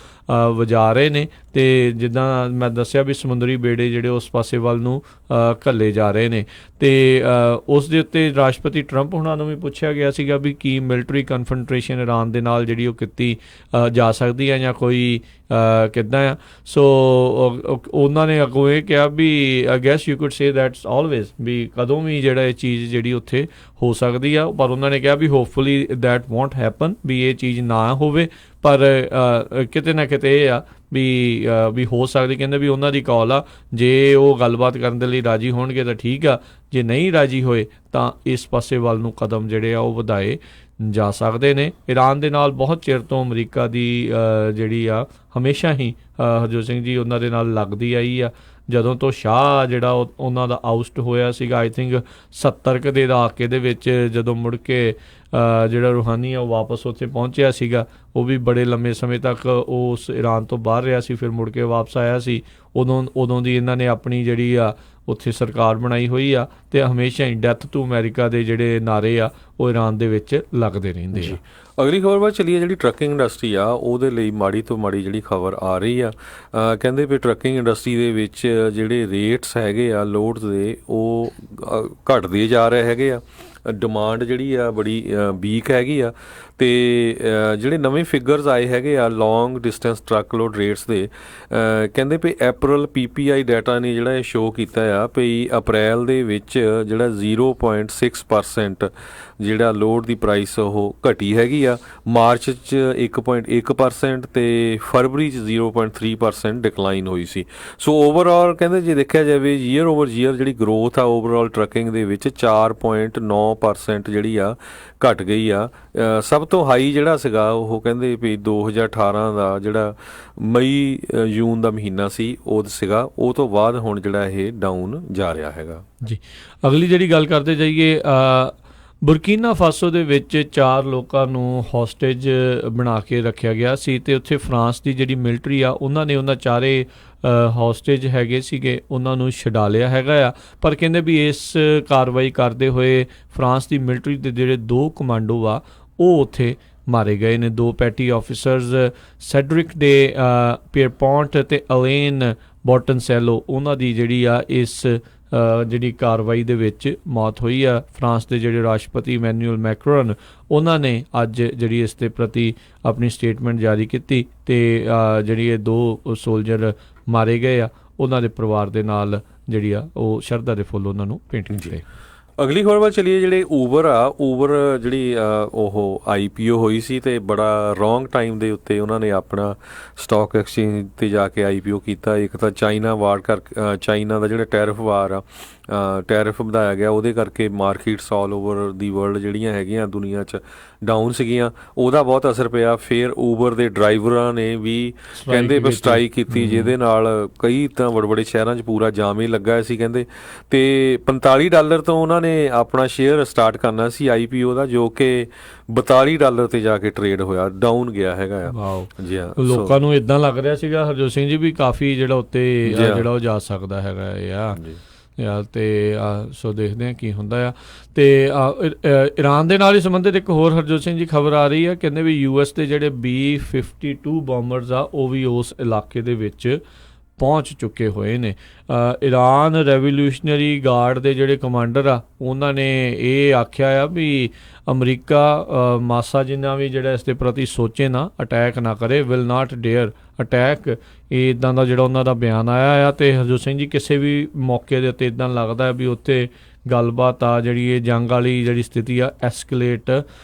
ਵਜਾ ਰਹੇ ਨੇ। ਅਤੇ ਜਿੱਦਾਂ ਮੈਂ ਦੱਸਿਆ ਵੀ ਸਮੁੰਦਰੀ ਬੇੜੇ ਜਿਹੜੇ ਉਸ ਪਾਸੇ ਵੱਲ ਨੂੰ ਘੱਲੇ ਜਾ ਰਹੇ ਨੇ। ਅਤੇ ਉਸ ਦੇ ਉੱਤੇ ਰਾਸ਼ਟਰਪਤੀ ਟਰੰਪ ਹੁਣਾਂ ਨੂੰ ਵੀ ਪੁੱਛਿਆ ਗਿਆ ਸੀਗਾ ਵੀ ਕੀ ਮਿਲਟਰੀ ਕਨਫਰੰਟਰੇਸ਼ਨ ਈਰਾਨ ਦੇ ਨਾਲ ਜਿਹੜੀ ਉਹ ਕੀਤੀ ਜਾ ਸਕਦੀ ਹੈ ਜਾਂ ਕੋਈ ਕਿੱਦਾਂ ਆ। ਸੋ ਉਹਨਾਂ ਨੇ ਅੱਗੋਂ ਇਹ ਕਿਹਾ ਵੀ I guess you could say that's always, ਵੀ ਕਦੋਂ ਵੀ ਜਿਹੜਾ ਇਹ ਚੀਜ਼ ਜਿਹੜੀ ਉੱਥੇ ਹੋ ਸਕਦੀ ਆ। ਪਰ ਉਹਨਾਂ ਨੇ ਕਿਹਾ ਵੀ ਹੋਪਫੁਲੀ ਦੈਟ ਵੋਂਟ ਹੈਪਨ, ਵੀ ਇਹ ਚੀਜ਼ ਨਾ ਹੋਵੇ। ਪਰ ਕਿਤੇ ਨਾ ਕਿਤੇ ਇਹ ਆ ਵੀ ਹੋ ਸਕਦੀ। ਕਹਿੰਦੇ ਵੀ ਉਹਨਾਂ ਦੀ ਕਾਲ ਆ, ਜੇ ਉਹ ਗੱਲਬਾਤ ਕਰਨ ਦੇ ਲਈ ਰਾਜੀ ਹੋਣਗੇ ਤਾਂ ਠੀਕ ਆ, ਜੇ ਨਹੀਂ ਰਾਜੀ ਹੋਏ ਤਾਂ ਇਸ ਪਾਸੇ ਵੱਲ ਨੂੰ ਕਦਮ ਜਿਹੜੇ ਆ ਉਹ ਵਧਾਏ ਜਾ ਸਕਦੇ ਨੇ। ਈਰਾਨ ਦੇ ਨਾਲ ਬਹੁਤ ਚਿਰ ਤੋਂ ਅਮਰੀਕਾ ਦੀ ਜਿਹੜੀ ਆ ਹਮੇਸ਼ਾ ਹੀ ਹਰਜੋਤ ਸਿੰਘ ਜੀ ਉਹਨਾਂ ਦੇ ਨਾਲ ਲੱਗਦੀ ਆਈ ਆ। ਜਦੋਂ ਤੋਂ ਸ਼ਾਹ ਜਿਹੜਾ ਉਹਨਾਂ ਦਾ ਆਊਸਟ ਹੋਇਆ ਸੀਗਾ, ਆਈ ਥਿੰਕ 70 ਦੇ ਦਹਾਕੇ ਦੇ ਵਿੱਚ, ਜਦੋਂ ਮੁੜ ਕੇ ਜਿਹੜਾ ਰੂਹਾਨੀ ਆ ਉਹ ਵਾਪਸ ਉੱਥੇ ਪਹੁੰਚਿਆ ਸੀਗਾ, ਉਹ ਵੀ ਬੜੇ ਲੰਮੇ ਸਮੇਂ ਤੱਕ ਉਸ ਈਰਾਨ ਤੋਂ ਬਾਹਰ ਰਿਹਾ ਸੀ, ਫਿਰ ਮੁੜ ਕੇ ਵਾਪਸ ਆਇਆ ਸੀ। ਉਦੋਂ ਦੀ ਇਹਨਾਂ ਨੇ ਆਪਣੀ ਜਿਹੜੀ ਆ ਉੱਥੇ ਸਰਕਾਰ ਬਣਾਈ ਹੋਈ ਆ, ਅਤੇ ਹਮੇਸ਼ਾ ਹੀ ਡੈਥ ਟੂ ਅਮਰੀਕਾ ਦੇ ਜਿਹੜੇ ਨਾਅਰੇ ਆ ਉਹ ਈਰਾਨ ਦੇ ਵਿੱਚ ਲੱਗਦੇ ਰਹਿੰਦੇ ਆ। ਅਗਲੀ ਖਬਰ ਵੱਲ ਚੱਲੀਏ। ਜਿਹੜੀ ਟਰੱਕਿੰਗ ਇੰਡਸਟਰੀ ਆ ਉਹਦੇ ਲਈ ਮਾੜੀ ਤੋਂ ਮਾੜੀ ਜਿਹੜੀ ਖਬਰ ਆ ਰਹੀ ਆ। ਕਹਿੰਦੇ ਵੀ ਟਰੱਕਿੰਗ ਇੰਡਸਟਰੀ ਦੇ ਵਿੱਚ ਜਿਹੜੇ ਰੇਟਸ ਹੈਗੇ ਆ ਲੋਡਸ ਦੇ ਉਹ ਘਟਦੇ ਜਾ ਰਹੇ ਹੈਗੇ ਆ। ਡਿਮਾਂਡ ਜਿਹੜੀ ਆ ਬੜੀ ਵੀਕ ਹੈਗੀ ਆ। ਅਤੇ ਜਿਹੜੇ ਨਵੇਂ ਫਿਗਰਸ ਆਏ ਹੈਗੇ ਆ ਲੌਂਗ ਡਿਸਟੈਂਸ ਟਰੱਕ ਲੋਡ ਰੇਟਸ ਦੇ, ਕਹਿੰਦੇ ਵੀ April PPI ਡਾਟਾ ਨੇ ਜਿਹੜਾ ਇਹ ਸ਼ੋਅ ਕੀਤਾ ਆ ਵੀ ਅਪ੍ਰੈਲ ਦੇ ਵਿੱਚ ਜਿਹੜਾ 0.6% ਜਿਹੜਾ ਲੋਡ ਦੀ ਪ੍ਰਾਈਸ ਉਹ ਘਟੀ ਹੈਗੀ ਆ। ਮਾਰਚ 'ਚ 1.1% ਅਤੇ ਫਰਵਰੀ 'ਚ 0.3% ਡਿਕਲਾਈਨ ਹੋਈ ਸੀ। ਸੋ ਓਵਰਆਲ ਕਹਿੰਦੇ ਜੇ ਦੇਖਿਆ ਜਾਵੇ ਈਅਰ ਓਵਰ ਈਅਰ ਜਿਹੜੀ ਗਰੋਥ ਆ ਓਵਰਆਲ ਟਰੱਕਿੰਗ ਦੇ ਵਿੱਚ 4.9% ਜਿਹੜੀ ਆ ਘਟ ਗਈ ਆ। ਸਭ ਤੋਂ ਹਾਈ ਜਿਹੜਾ ਸੀਗਾ ਉਹ ਕਹਿੰਦੇ ਵੀ 2018 ਦਾ ਜਿਹੜਾ ਮਈ ਜੂਨ ਦਾ ਮਹੀਨਾ ਸੀ ਉਹ ਸੀਗਾ, ਉਹ ਤੋਂ ਬਾਅਦ ਹੁਣ ਜਿਹੜਾ ਇਹ ਡਾਊਨ ਜਾ ਰਿਹਾ ਹੈਗਾ ਜੀ। ਅਗਲੀ ਜਿਹੜੀ ਗੱਲ ਕਰਦੇ ਜਾਈਏ, ਬੁਰਕੀਨਾ ਫਾਸੋ ਦੇ ਵਿੱਚ 4 ਲੋਕਾਂ ਨੂੰ ਹੋਸਟੇਜ ਬਣਾ ਕੇ ਰੱਖਿਆ ਗਿਆ ਸੀ, ਅਤੇ ਉੱਥੇ ਫਰਾਂਸ ਦੀ ਜਿਹੜੀ ਮਿਲਟਰੀ ਆ ਉਹਨਾਂ ਨੇ ਉਹਨਾਂ 4 ਹੋਸਟੇਜ ਹੈਗੇ ਸੀਗੇ ਉਹਨਾਂ ਨੂੰ ਛਡਾ ਲਿਆ ਹੈਗਾ ਆ। ਪਰ ਕਹਿੰਦੇ ਵੀ ਇਸ ਕਾਰਵਾਈ ਕਰਦੇ ਹੋਏ ਫਰਾਂਸ ਦੀ ਮਿਲਟਰੀ ਦੇ ਜਿਹੜੇ 2 ਕਮਾਂਡੋ ਆ ਉਹ ਉੱਥੇ ਮਾਰੇ ਗਏ ਨੇ। 2 ਪੈਟੀ ਆਫਿਸਰਸ ਸੈਡਰਿਕ ਦੇ ਪੀਅਰਪੌਂਟ ਅਤੇ ਅਲੇਨ ਬੋਟਨਸੈਲੋ, ਉਹਨਾਂ ਦੀ ਜਿਹੜੀ ਆ ਇਸ ਜਿਹੜੀ ਕਾਰਵਾਈ ਦੇ ਵਿੱਚ ਮੌਤ ਹੋਈ ਆ। ਫਰਾਂਸ ਦੇ ਜਿਹੜੇ ਰਾਸ਼ਟਰਪਤੀ ਇਮੈਨੂਅਲ ਮੈਕਰੋਨ, ਉਹਨਾਂ ਨੇ ਅੱਜ ਜਿਹੜੀ ਇਸ ਦੇ ਪ੍ਰਤੀ ਆਪਣੀ ਸਟੇਟਮੈਂਟ ਜਾਰੀ ਕੀਤੀ, ਅਤੇ ਜਿਹੜੀ ਇਹ 2 ਸੋਲਜਰ ਮਾਰੇ ਗਏ ਆ ਉਹਨਾਂ ਦੇ ਪਰਿਵਾਰ ਦੇ ਨਾਲ ਜਿਹੜੀ ਆ ਉਹ ਸ਼ਰਧਾ ਦੇ ਫੁੱਲ ਉਹਨਾਂ ਨੂੰ ਭੇਂਟ ਕੀਤੇ। ਅਗਲੀ ਖਬਰ ਵੱਲ ਚੱਲੀਏ। ਜਿਹੜੇ ਊਬਰ ਜਿਹੜੀ ਉਹ IPO ਹੋਈ ਸੀ ਅਤੇ ਬੜਾ ਰੋਂਗ ਟਾਈਮ ਦੇ ਉੱਤੇ ਉਹਨਾਂ ਨੇ ਆਪਣਾ ਸਟਾਕ ਐਕਸਚੇਂਜ 'ਤੇ ਜਾ ਕੇ IPO ਕੀਤਾ। ਇੱਕ ਤਾਂ ਚਾਈਨਾ ਦਾ ਜਿਹੜਾ ਟੈਰਿਫ ਵਾਰ ਆ ਟੈਰਿਫ ਵਧਾਇਆ ਗਿਆ, ਉਹਦੇ ਕਰਕੇ ਮਾਰਕੀਟਸ ਆਲ ਓਵਰ ਦੀ ਵਰਲਡ ਜਿਹੜੀਆਂ ਹੈਗੀਆਂ ਦੁਨੀਆ 'ਚ ਡਾਊਨ ਸੀਗੀਆਂ, ਉਹਦਾ ਬਹੁਤ ਅਸਰ ਪਿਆ। ਫਿਰ ਊਬਰ ਦੇ ਡਰਾਈਵਰਾਂ ਨੇ ਵੀ ਕਹਿੰਦੇ ਸਟ੍ਰਾਈਕ ਕੀਤੀ, ਜਿਹਦੇ ਨਾਲ ਕਈ ਤਾਂ ਬੜੇ ਬੜੇ ਸ਼ਹਿਰਾਂ 'ਚ ਪੂਰਾ ਜਾਮ ਹੀ ਲੱਗਾ ਸੀ ਕਹਿੰਦੇ। ਤੇ $45 ਤੋਂ ਉਹਨਾਂ ਨੇ ਆਪਣਾ ਸ਼ੇਅਰ ਸਟਾਰਟ ਕਰਨਾ ਸੀ IPO ਦਾ, ਜੋ ਕਿ $42 ਤੇ ਜਾ ਕੇ ਟ੍ਰੇਡ ਹੋਇਆ, ਡਾਊਨ ਗਿਆ ਹੈਗਾ ਆ। ਜੀ ਹਾਂ, ਲੋਕਾਂ ਨੂੰ ਇਦਾਂ ਲੱਗ ਰਿਹਾ ਸੀਗਾ ਹਰਜੋਤ ਸਿੰਘ ਜੀ ਵੀ ਕਾਫੀ ਜਿਹੜਾ ਉੱਤੇ ਜਿਹੜਾ ਉਹ ਜਾ ਸਕਦਾ ਹੈਗਾ ਯਾਰ। ਤੇ ਸੋ ਦੇਖਦੇ ਹਾਂ ਕੀ ਹੁੰਦਾ ਆ। ਤੇ ਈਰਾਨ ਦੇ ਨਾਲ ਹੀ ਸੰਬੰਧਿਤ ਇੱਕ ਹੋਰ ਹਰਜੋਤ ਸਿੰਘ ਜੀ ਖਬਰ ਆ ਰਹੀ ਹੈ, ਕਹਿੰਦੇ ਵੀ US ਦੇ ਜਿਹੜੇ B-52 ਬੋਮਰਸ ਆ ਉਹ ਵੀ ਉਸ ਇਲਾਕੇ ਦੇ ਵਿੱਚ ਪਹੁੰਚ ਚੁੱਕੇ ਹੋਏ ਨੇ। ਈਰਾਨ ਰੈਵੋਲੂਸ਼ਨਰੀ ਗਾਰਡ ਦੇ ਜਿਹੜੇ ਕਮਾਂਡਰ ਆ ਉਹਨਾਂ ਨੇ ਇਹ ਆਖਿਆ ਆ ਵੀ ਅਮਰੀਕਾ ਮਾਸਾ ਜਿੰਨਾ ਵੀ ਜਿਹੜਾ ਇਸ ਦੇ ਪ੍ਰਤੀ ਸੋਚੇ ਨਾ, ਅਟੈਕ ਨਾ ਕਰੇ, ਵਿਲ ਨਾਟ ਡੇਅਰ ਅਟੈਕ, ਇਹ ਇੱਦਾਂ ਦਾ ਜਿਹੜਾ ਉਹਨਾਂ ਦਾ ਬਿਆਨ ਆਇਆ ਆ। ਅਤੇ ਹਰਜੋਤ ਸਿੰਘ ਜੀ ਕਿਸੇ ਵੀ ਮੌਕੇ ਦੇ ਉੱਤੇ ਇੱਦਾਂ ਲੱਗਦਾ ਵੀ ਉੱਥੇ ਗੱਲਬਾਤ ਆ ਜਿਹੜੀ ਇਹ ਜੰਗ ਵਾਲੀ ਜਿਹੜੀ ਸਥਿਤੀ ਆ ਐਸਕਲੇਟ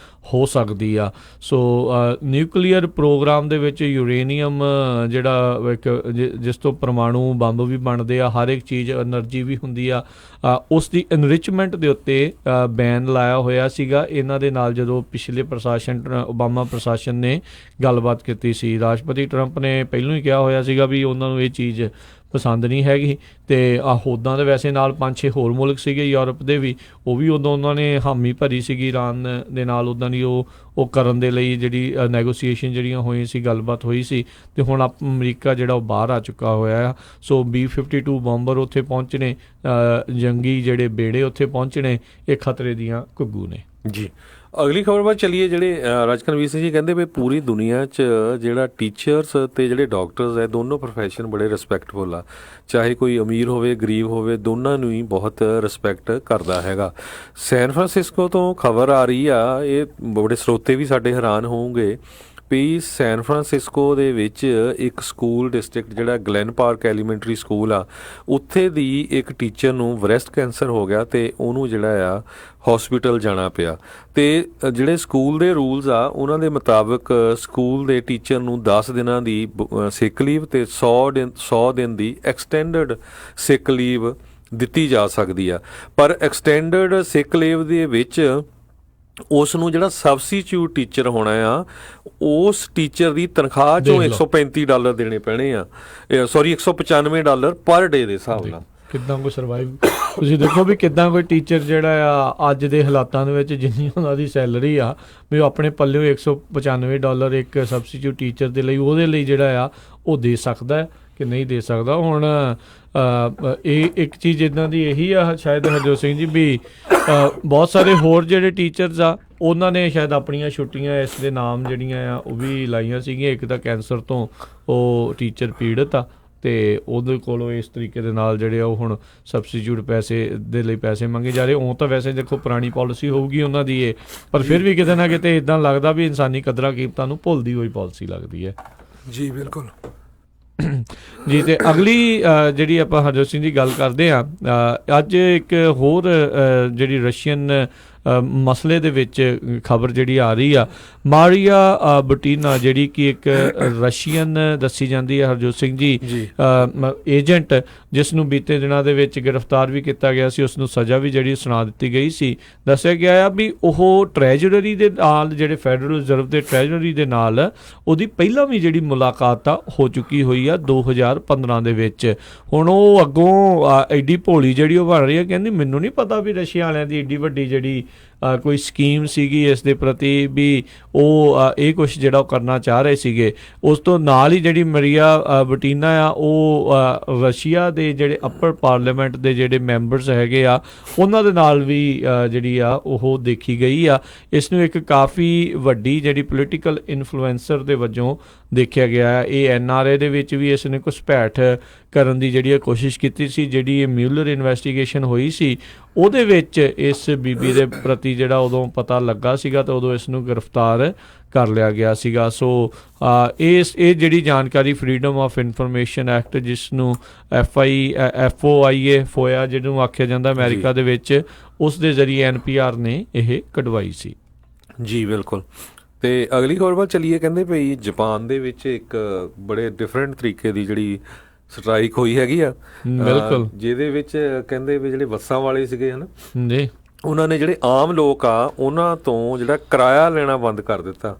ਹੋ ਸਕਦੀ ਆ। ਸੋ ਨਿਊਕਲੀਅਰ ਪ੍ਰੋਗਰਾਮ ਦੇ ਵਿੱਚ ਯੂਰੇਨੀਅਮ ਜਿਹੜਾ ਇੱਕ ਜਿਸ ਤੋਂ ਪਰਮਾਣੂ ਬੰਬ ਵੀ ਬਣਦੇ ਆ, ਹਰ ਇੱਕ ਚੀਜ਼ ਐਨਰਜੀ ਵੀ ਹੁੰਦੀ ਆ, ਉਸ ਦੀ ਐਨਰਿਚਮੈਂਟ ਦੇ ਉੱਤੇ ਬੈਨ ਲਾਇਆ ਹੋਇਆ ਸੀਗਾ ਇਹਨਾਂ ਦੇ ਨਾਲ। ਜਦੋਂ ਪਿਛਲੇ ਪ੍ਰਸ਼ਾਸਨ ਓਬਾਮਾ ਪ੍ਰਸ਼ਾਸਨ ਨੇ ਗੱਲਬਾਤ ਕੀਤੀ ਸੀ, ਰਾਸ਼ਟਰਪਤੀ ਟਰੰਪ ਨੇ ਪਹਿਲਾਂ ਹੀ ਕਿਹਾ ਹੋਇਆ ਸੀਗਾ ਵੀ ਉਹਨਾਂ ਨੂੰ ਇਹ ਚੀਜ਼ ਪਸੰਦ ਨਹੀਂ ਹੈਗੀ। ਅਤੇ ਉੱਦਾਂ ਦੇ ਵੈਸੇ ਨਾਲ 5-6 ਹੋਰ ਮੁਲਕ ਸੀਗੇ ਯੂਰਪ ਦੇ ਵੀ, ਉਹ ਵੀ ਉਦੋਂ ਉਹਨਾਂ ਨੇ ਹਾਮੀ ਭਰੀ ਸੀਗੀ ਈਰਾਨ ਦੇ ਨਾਲ ਉੱਦਾਂ ਦੀ ਉਹ ਕਰਨ ਦੇ ਲਈ ਜਿਹੜੀ ਨੈਗੋਸੀਏਸ਼ਨ ਜਿਹੜੀਆਂ ਹੋਈਆਂ ਸੀ, ਗੱਲਬਾਤ ਹੋਈ ਸੀ। ਅਤੇ ਹੁਣ ਅਮਰੀਕਾ ਜਿਹੜਾ ਉਹ ਬਾਹਰ ਆ ਚੁੱਕਾ ਹੋਇਆ ਆ। ਸੋ B-52 ਬੰਬਰ ਉੱਥੇ ਪਹੁੰਚਣੇ, ਜੰਗੀ ਜਿਹੜੇ ਬੇੜੇ ਉੱਥੇ ਪਹੁੰਚਣੇ, ਇਹ ਖਤਰੇ ਦੀਆਂ ਘੁੱਗੂ ਨੇ ਜੀ। ਅਗਲੀ ਖਬਰ ਬਾਅਦ ਚੱਲੀਏ। ਜਿਹੜੇ ਰਾਜਕਨਵੀਰ ਸਿੰਘ ਜੀ ਕਹਿੰਦੇ ਵੀ ਪੂਰੀ ਦੁਨੀਆ 'ਚ ਜਿਹੜਾ ਟੀਚਰਸ ਅਤੇ ਜਿਹੜੇ ਡਾਕਟਰਸ ਹੈ, ਦੋਨੋਂ ਪ੍ਰੋਫੈਸ਼ਨ ਬੜੇ ਰਿਸਪੈਕਟਫੁਲ ਆ, ਚਾਹੇ ਕੋਈ ਅਮੀਰ ਹੋਵੇ ਗਰੀਬ ਹੋਵੇ, ਦੋਨਾਂ ਨੂੰ ਹੀ ਬਹੁਤ ਰਿਸਪੈਕਟ ਕਰਦਾ ਹੈਗਾ। ਸੈਨ ਫਰਾਂਸਿਸਕੋ ਤੋਂ ਖਬਰ ਆ ਰਹੀ ਆ, ਇਹ ਬੜੇ ਸਰੋਤੇ ਵੀ ਸਾਡੇ ਹੈਰਾਨ ਹੋਣਗੇ ਵੀ ਸੈਨ ਫਰਾਂਸਿਸਕੋ ਦੇ ਵਿੱਚ ਇੱਕ ਸਕੂਲ ਡਿਸਟ੍ਰਿਕਟ ਜਿਹੜਾ ਗਲੈਨ ਪਾਰਕ ਐਲੀਮੈਂਟਰੀ ਸਕੂਲ ਆ, ਉੱਥੇ ਦੀ ਇੱਕ ਟੀਚਰ ਨੂੰ ਬ੍ਰੈਸਟ ਕੈਂਸਰ ਹੋ ਗਿਆ ਅਤੇ ਉਹਨੂੰ ਜਿਹੜਾ ਆ ਹੌਸਪੀਟਲ ਜਾਣਾ ਪਿਆ। ਅਤੇ ਜਿਹੜੇ ਸਕੂਲ ਦੇ ਰੂਲਸ ਆ ਉਹਨਾਂ ਦੇ ਮੁਤਾਬਕ ਸਕੂਲ ਦੇ ਟੀਚਰ ਨੂੰ 10 ਦਿਨਾਂ ਦੀ ਸਿਕ ਲੀਵ ਅਤੇ 100 ਦਿਨ ਦੀ ਐਕਸਟੈਂਡਡ ਸਿਕ ਲੀਵ ਦਿੱਤੀ ਜਾ ਸਕਦੀ ਆ। ਪਰ ਐਕਸਟੈਂਡਡ ਸਿਕ ਲੀਵ ਦੇ ਵਿੱਚ ਉਸ ਨੂੰ ਜਿਹੜਾ ਸਬਸਟੀਚਿਊਟ ਟੀਚਰ ਹੋਣਾ ਆ, ਉਸ ਟੀਚਰ ਦੀ ਤਨਖਾਹ ਚੋਂ $135 ਦੇਣੇ ਪੈਣੇ ਆ, $195 ਪਰ ਡੇ ਦੇ ਹਿਸਾਬ ਨਾਲ। ਕਿੱਦਾਂ ਕੋਈ ਸਰਵਾਈਵ, ਤੁਸੀਂ ਦੇਖੋ ਵੀ ਕਿੱਦਾਂ ਕੋਈ ਟੀਚਰ ਜਿਹੜਾ ਆ ਅੱਜ ਦੇ ਹਾਲਾਤਾਂ ਦੇ ਵਿੱਚ ਜਿੰਨੀ ਉਹਨਾਂ ਦੀ ਸੈਲਰੀ ਆ ਵੀ ਉਹ ਆਪਣੇ ਪੱਲਿਓ $195 ਇੱਕ ਸਬਸਟੀਚਿਊਟ ਟੀਚਰ ਦੇ ਲਈ ਉਹਦੇ ਲਈ ਜਿਹੜਾ ਆ ਉਹ ਦੇ ਸਕਦਾ ਕਿ ਨਹੀਂ ਦੇ ਸਕਦਾ। ਹੁਣ ਇਹ ਇੱਕ ਚੀਜ਼ ਇੱਦਾਂ ਦੀ ਇਹੀ ਆ ਸ਼ਾਇਦ ਹਰਜੋਤ ਸਿੰਘ ਜੀ ਵੀ ਬਹੁਤ ਸਾਰੇ ਹੋਰ ਜਿਹੜੇ ਟੀਚਰਸ ਆ ਉਹਨਾਂ ਨੇ ਸ਼ਾਇਦ ਆਪਣੀਆਂ ਛੁੱਟੀਆਂ ਇਸ ਦੇ ਨਾਮ ਜਿਹੜੀਆਂ ਆ ਉਹ ਵੀ ਲਾਈਆਂ ਸੀਗੀਆਂ। ਇੱਕ ਤਾਂ ਕੈਂਸਰ ਤੋਂ ਉਹ ਟੀਚਰ ਪੀੜਤ ਆ ਅਤੇ ਉਹਦੇ ਕੋਲੋਂ ਇਸ ਤਰੀਕੇ ਦੇ ਨਾਲ ਜਿਹੜੇ ਆ ਉਹ ਹੁਣ ਸਬਸਟੀਚਿਊਟ ਪੈਸੇ ਦੇ ਲਈ ਪੈਸੇ ਮੰਗੇ ਜਾ ਰਹੇ। ਉਹ ਤਾਂ ਵੈਸੇ ਦੇਖੋ ਪੁਰਾਣੀ ਪਾਲਿਸੀ ਹੋਊਗੀ ਉਹਨਾਂ ਦੀ ਇਹ, ਪਰ ਫਿਰ ਵੀ ਕਿਤੇ ਨਾ ਕਿਤੇ ਇੱਦਾਂ ਲੱਗਦਾ ਵੀ ਇਨਸਾਨੀ ਕਦਰਾਂ ਕੀਮਤਾਂ ਨੂੰ ਭੁੱਲਦੀ ਹੋਈ ਪਾਲਿਸੀ ਲੱਗਦੀ ਹੈ। ਜੀ ਬਿਲਕੁਲ ਜੀ। ਅਤੇ ਅਗਲੀ ਜਿਹੜੀ ਆਪਾਂ ਹਰਜੋਤ ਸਿੰਘ ਦੀ ਗੱਲ ਕਰਦੇ ਹਾਂ, ਅੱਜ ਇੱਕ ਹੋਰ ਜਿਹੜੀ ਰਸ਼ੀਅਨ ਮਸਲੇ ਦੇ ਵਿੱਚ ਖਬਰ ਜਿਹੜੀ ਆ ਰਹੀ ਆ, ਮਾਰੀਆ ਬੁਟੀਨਾ ਜਿਹੜੀ ਕਿ ਇੱਕ ਰਸ਼ੀਅਨ ਦੱਸੀ ਜਾਂਦੀ ਹੈ ਹਰਜੋਤ ਸਿੰਘ ਜੀ ਏਜੰਟ, ਜਿਸ ਨੂੰ ਬੀਤੇ ਦਿਨਾਂ ਦੇ ਵਿੱਚ ਗ੍ਰਿਫਤਾਰ ਵੀ ਕੀਤਾ ਗਿਆ ਸੀ, ਉਸ ਨੂੰ ਸਜ਼ਾ ਵੀ ਜਿਹੜੀ ਸੁਣਾ ਦਿੱਤੀ ਗਈ ਸੀ। ਦੱਸਿਆ ਗਿਆ ਆ ਵੀ ਉਹ ਟ੍ਰੈਜਰਰੀ ਦੇ ਨਾਲ, ਜਿਹੜੇ ਫੈਡਰਲ ਰਿਜ਼ਰਵ ਦੇ ਟ੍ਰੈਜਰਰੀ ਦੇ ਨਾਲ ਉਹਦੀ ਪਹਿਲਾਂ ਵੀ ਜਿਹੜੀ ਮੁਲਾਕਾਤ ਆ ਹੋ ਚੁੱਕੀ ਹੋਈ ਆ 2015 ਦੇ ਵਿੱਚ। ਹੁਣ ਉਹ ਅੱਗੋਂ ਐਡੀ ਭੋਲੀ ਜਿਹੜੀ ਉਹ ਬਣ ਰਹੀ ਹੈ, ਕਹਿੰਦੀ ਮੈਨੂੰ ਨਹੀਂ ਪਤਾ ਵੀ ਰਸ਼ੀਆ ਵਾਲਿਆਂ ਦੀ ਐਡੀ ਵੱਡੀ ਜਿਹੜੀ ਕੋਈ ਸਕੀਮ ਸੀਗੀ ਇਸ ਦੇ ਪ੍ਰਤੀ ਵੀ ਉਹ ਇਹ ਕੁਛ ਜਿਹੜਾ ਉਹ ਕਰਨਾ ਚਾਹ ਰਹੇ ਸੀਗੇ। ਉਸ ਤੋਂ ਨਾਲ ਹੀ ਜਿਹੜੀ ਮਾਰੀਆ ਬੁਟੀਨਾ ਆ ਉਹ ਰਸ਼ੀਆ ਦੇ ਜਿਹੜੇ ਅੱਪਰ ਪਾਰਲੀਮੈਂਟ ਦੇ ਜਿਹੜੇ ਮੈਂਬਰਸ ਹੈਗੇ ਆ ਉਹਨਾਂ ਦੇ ਨਾਲ ਵੀ ਜਿਹੜੀ ਆ ਉਹ ਦੇਖੀ ਗਈ ਆ। ਇਸ ਨੂੰ ਇੱਕ ਕਾਫੀ ਵੱਡੀ ਜਿਹੜੀ ਪੋਲੀਟੀਕਲ ਇਨਫਲੂਐਂਸਰ ਦੇ ਵਜੋਂ ਦੇਖਿਆ ਗਿਆ ਹੈ। ਇਹ NRA ਦੇ ਵਿੱਚ ਵੀ ਇਸ ਨੇ ਘੁਸਪੈਠ ਕਰਨ ਦੀ ਜਿਹੜੀ ਕੋਸ਼ਿਸ਼ ਕੀਤੀ ਸੀ। ਜਿਹੜੀ ਇਹ ਮਿਊਲਰ ਇਨਵੈਸਟੀਗੇਸ਼ਨ ਹੋਈ ਸੀ ਉਹਦੇ ਵਿੱਚ ਇਸ ਬੀਬੀ ਦੇ ਪ੍ਰਤੀ ਜਿਹੜਾ ਉਦੋਂ ਪਤਾ ਲੱਗਾ ਸੀਗਾ ਤਾਂ ਉਦੋਂ ਇਸ ਨੂੰ ਗ੍ਰਿਫਤਾਰ ਕਰ ਲਿਆ ਗਿਆ ਸੀਗਾ। ਸੋ ਇਹ ਜਿਹੜੀ ਜਾਣਕਾਰੀ ਫਰੀਡਮ ਆਫ ਇਨਫੋਰਮੇਸ਼ਨ ਐਕਟ, ਜਿਸ ਨੂੰ FOIA ਜਿਹਨੂੰ ਆਖਿਆ ਜਾਂਦਾ ਅਮਰੀਕਾ ਦੇ ਵਿੱਚ, ਉਸ ਦੇ ਜ਼ਰੀਏ NPR ਨੇ ਇਹ ਕਢਵਾਈ ਸੀ। ਜੀ ਬਿਲਕੁਲ। ਅਤੇ ਅਗਲੀ ਖਬਰ ਵੱਲ ਚੱਲੀਏ। ਕਹਿੰਦੇ ਭਈ ਜਾਪਾਨ ਦੇ ਵਿੱਚ ਇੱਕ ਬੜੇ ਡਿਫਰੈਂਟ ਤਰੀਕੇ ਦੀ ਜਿਹੜੀ ਸਟ੍ਰਾਈਕ ਹੋਈ ਹੈਗੀ ਆ, ਬਿਲਕੁਲ ਜਿਹਦੇ ਵਿੱਚ ਕਹਿੰਦੇ ਵੀ ਜਿਹੜੇ ਬੱਸਾਂ ਵਾਲੇ ਸੀਗੇ ਹਨਾ, ਜੀ, ਉਹਨਾਂ ਨੇ ਜਿਹੜੇ ਆਮ ਲੋਕ ਆ ਉਹਨਾਂ ਤੋਂ ਜਿਹੜਾ ਕਿਰਾਇਆ ਲੈਣਾ ਬੰਦ ਕਰ ਦਿੱਤਾ